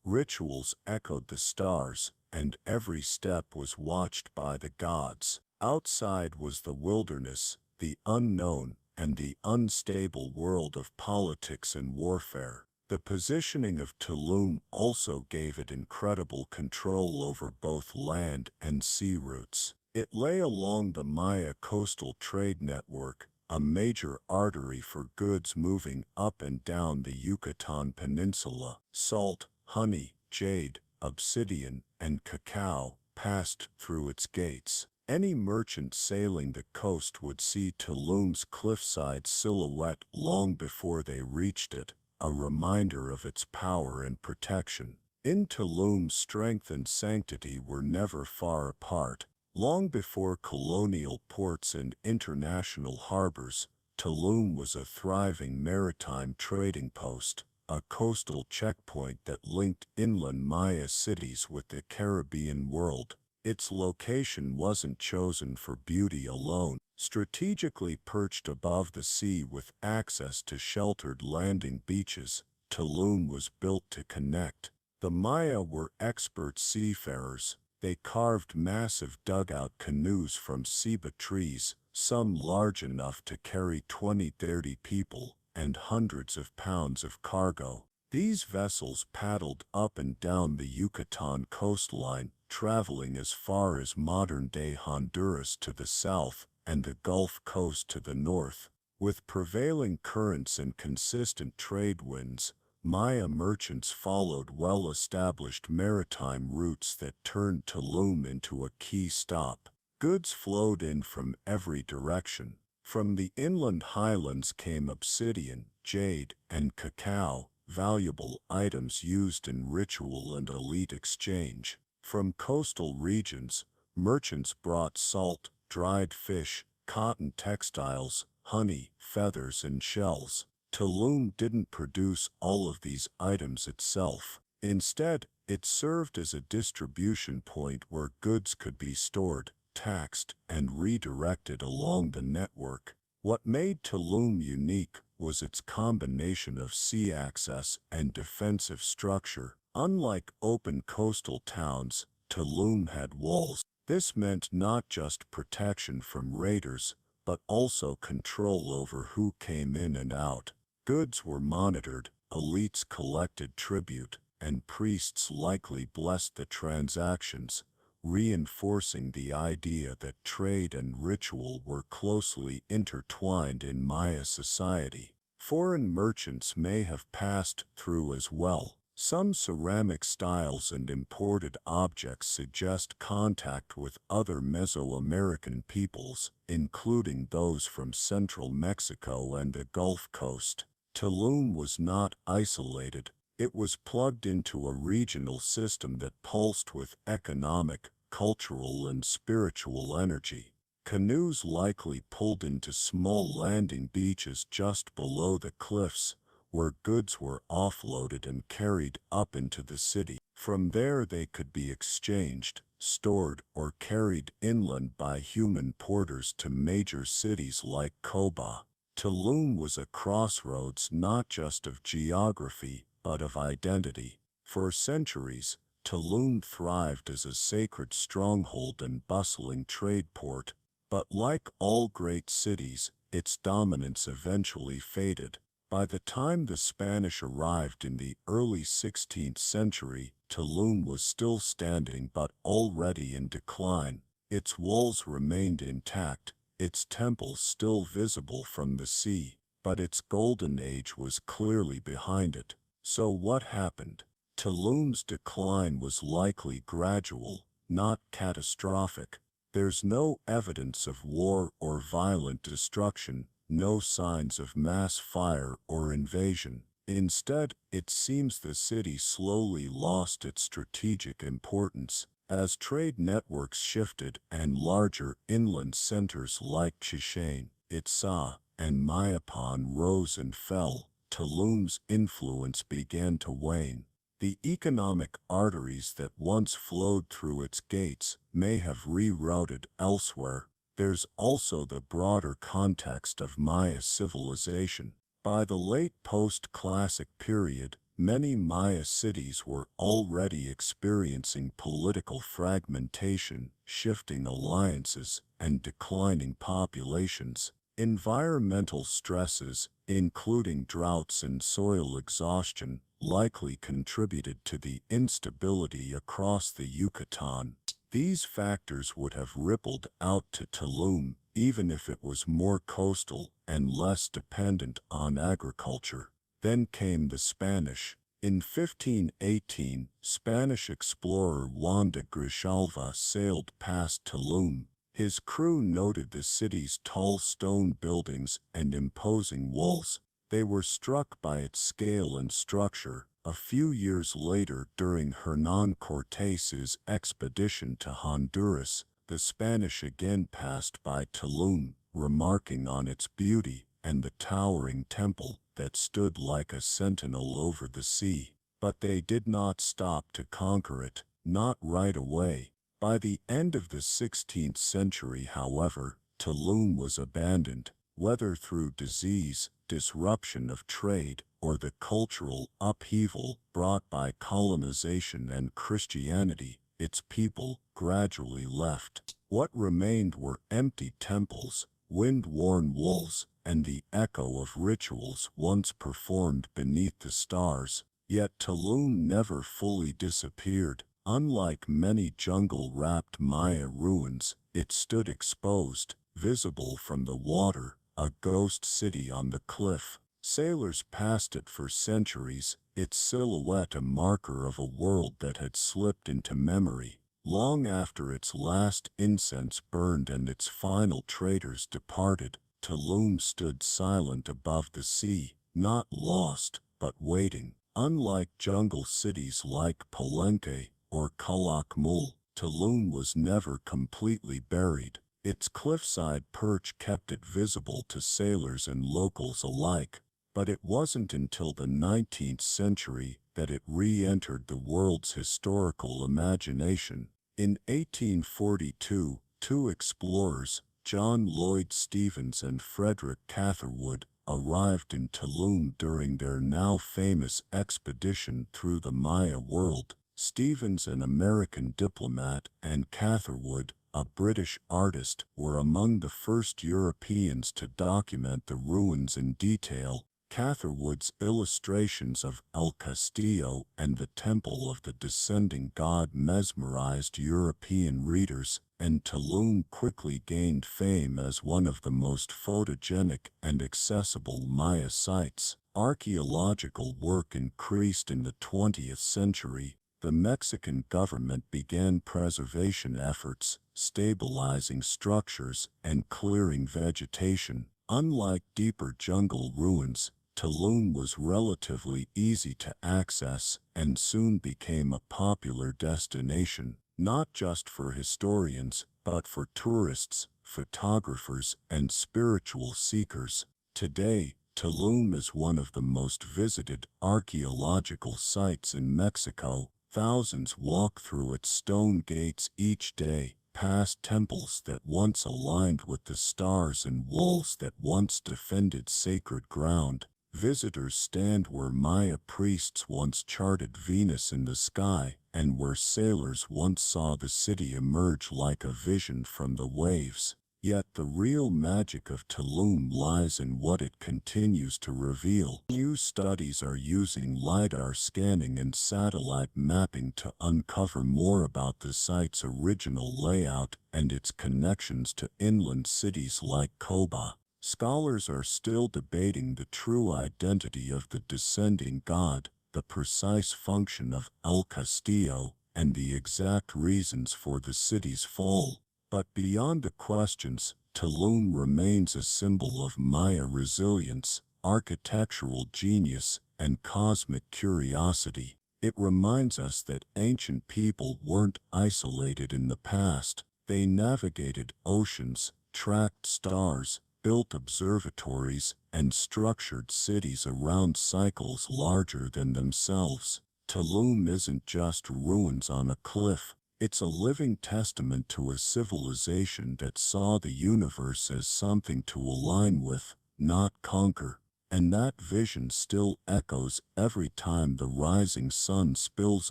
rituals echoed the stars, and every step was watched by the gods. Outside was the wilderness, the unknown, and the unstable world of politics and warfare. The positioning of Tulum also gave it incredible control over both land and sea routes. It lay along the Maya coastal trade network, a major artery for goods moving up and down the Yucatan Peninsula. Salt, honey, jade, obsidian, and cacao passed through its gates. Any merchant sailing the coast would see Tulum's cliffside silhouette long before they reached it, a reminder of its power and protection. In Tulum, strength and sanctity were never far apart. Long before colonial ports and international harbors, Tulum was a thriving maritime trading post, a coastal checkpoint that linked inland Maya cities with the Caribbean world. Its location wasn't chosen for beauty alone. Strategically perched above the sea with access to sheltered landing beaches, Tulum was built to connect. The Maya were expert seafarers. They carved massive dugout canoes from ceiba trees, some large enough to carry 20-30 people, and hundreds of pounds of cargo. These vessels paddled up and down the Yucatan coastline, traveling as far as modern-day Honduras to the south and the Gulf Coast to the north. With prevailing currents and consistent trade winds, Maya merchants followed well-established maritime routes that turned Tulum into a key stop. Goods flowed in from every direction. From the inland highlands came obsidian, jade, and cacao, valuable items used in ritual and elite exchange. From coastal regions, merchants brought salt, dried fish, cotton textiles, honey, feathers, and shells. Tulum didn't produce all of these items itself. Instead, it served as a distribution point where goods could be stored, taxed, and redirected along the network. What made Tulum unique was its combination of sea access and defensive structure. Unlike open coastal towns, Tulum had walls. This meant not just protection from raiders, but also control over who came in and out. Goods were monitored, elites collected tribute, and priests likely blessed the transactions, reinforcing the idea that trade and ritual were closely intertwined in Maya society. Foreign merchants may have passed through as well. Some ceramic styles and imported objects suggest contact with other Mesoamerican peoples, including those from central Mexico and the Gulf Coast. Tulum was not isolated. It was plugged into a regional system that pulsed with economic, cultural, and spiritual energy. Canoes likely pulled into small landing beaches just below the cliffs, where goods were offloaded and carried up into the city. From there they could be exchanged, stored, or carried inland by human porters to major cities like Koba. Tulum was a crossroads not just of geography, but of identity. For centuries, Tulum thrived as a sacred stronghold and bustling trade port, but like all great cities, its dominance eventually faded. By the time the Spanish arrived in the early 16th century, Tulum was still standing but already in decline. Its walls remained intact, its temples still visible from the sea, but its golden age was clearly behind it. So what happened? Tulum's decline was likely gradual, not catastrophic. There's no evidence of war or violent destruction, no signs of mass fire or invasion. Instead, it seems the city slowly lost its strategic importance. As trade networks shifted and larger inland centers like Chichen Itza and Mayapan rose and fell, Tulum's influence began to wane. The economic arteries that once flowed through its gates may have rerouted elsewhere. There's also the broader context of Maya civilization. By the late post-classic period, many Maya cities were already experiencing political fragmentation, shifting alliances, and declining populations. Environmental stresses, including droughts and soil exhaustion, likely contributed to the instability across the Yucatan. These factors would have rippled out to Tulum, even if it was more coastal and less dependent on agriculture. Then came the Spanish. In 1518, Spanish explorer Juan de Grijalva sailed past Tulum. His crew noted the city's tall stone buildings and imposing walls. They were struck by its scale and structure. A few years later, during Hernán Cortés's expedition to Honduras, the Spanish again passed by Tulum, remarking on its beauty and the towering temple that stood like a sentinel over the sea. But they did not stop to conquer it, not right away. By the end of the 16th century, however, Tulum was abandoned, whether through disease, disruption of trade, or the cultural upheaval brought by colonization and Christianity. Its people gradually left. What remained were empty temples, wind-worn walls, and the echo of rituals once performed beneath the stars. Yet Tulum never fully disappeared. Unlike many jungle-wrapped Maya ruins, it stood exposed, visible from the water, a ghost city on the cliff. Sailors passed it for centuries, its silhouette a marker of a world that had slipped into memory. Long after its last incense burned and its final traders departed, Tulum stood silent above the sea, not lost, but waiting. Unlike jungle cities like Palenque or Calakmul, Tulum was never completely buried. Its cliffside perch kept it visible to sailors and locals alike. But it wasn't until the 19th century that it re-entered the world's historical imagination. In 1842, two explorers, John Lloyd Stephens and Frederick Catherwood, arrived in Tulum during their now famous expedition through the Maya world. Stephens, an American diplomat, and Catherwood, a British artist, were among the first Europeans to document the ruins in detail. Catherwood's illustrations of El Castillo and the Temple of the Descending God mesmerized European readers, and Tulum quickly gained fame as one of the most photogenic and accessible Maya sites. Archaeological work increased in the 20th century. The Mexican government began preservation efforts, stabilizing structures and clearing vegetation. Unlike deeper jungle ruins, Tulum was relatively easy to access and soon became a popular destination, not just for historians, but for tourists, photographers, and spiritual seekers. Today, Tulum is one of the most visited archaeological sites in Mexico. Thousands walk through its stone gates each day, past temples that once aligned with the stars and walls that once defended sacred ground. Visitors stand where Maya priests once charted Venus in the sky, and where sailors once saw the city emerge like a vision from the waves. Yet the real magic of Tulum lies in what it continues to reveal. New studies are using LiDAR scanning and satellite mapping to uncover more about the site's original layout and its connections to inland cities like Coba. Scholars are still debating the true identity of the descending god, the precise function of El Castillo, and the exact reasons for the city's fall. But beyond the questions, Tulum remains a symbol of Maya resilience, architectural genius, and cosmic curiosity. It reminds us that ancient people weren't isolated in the past. They navigated oceans, tracked stars, built observatories, and structured cities around cycles larger than themselves. Tulum isn't just ruins on a cliff. It's a living testament to a civilization that saw the universe as something to align with, not conquer. And that vision still echoes every time the rising sun spills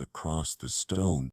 across the stone,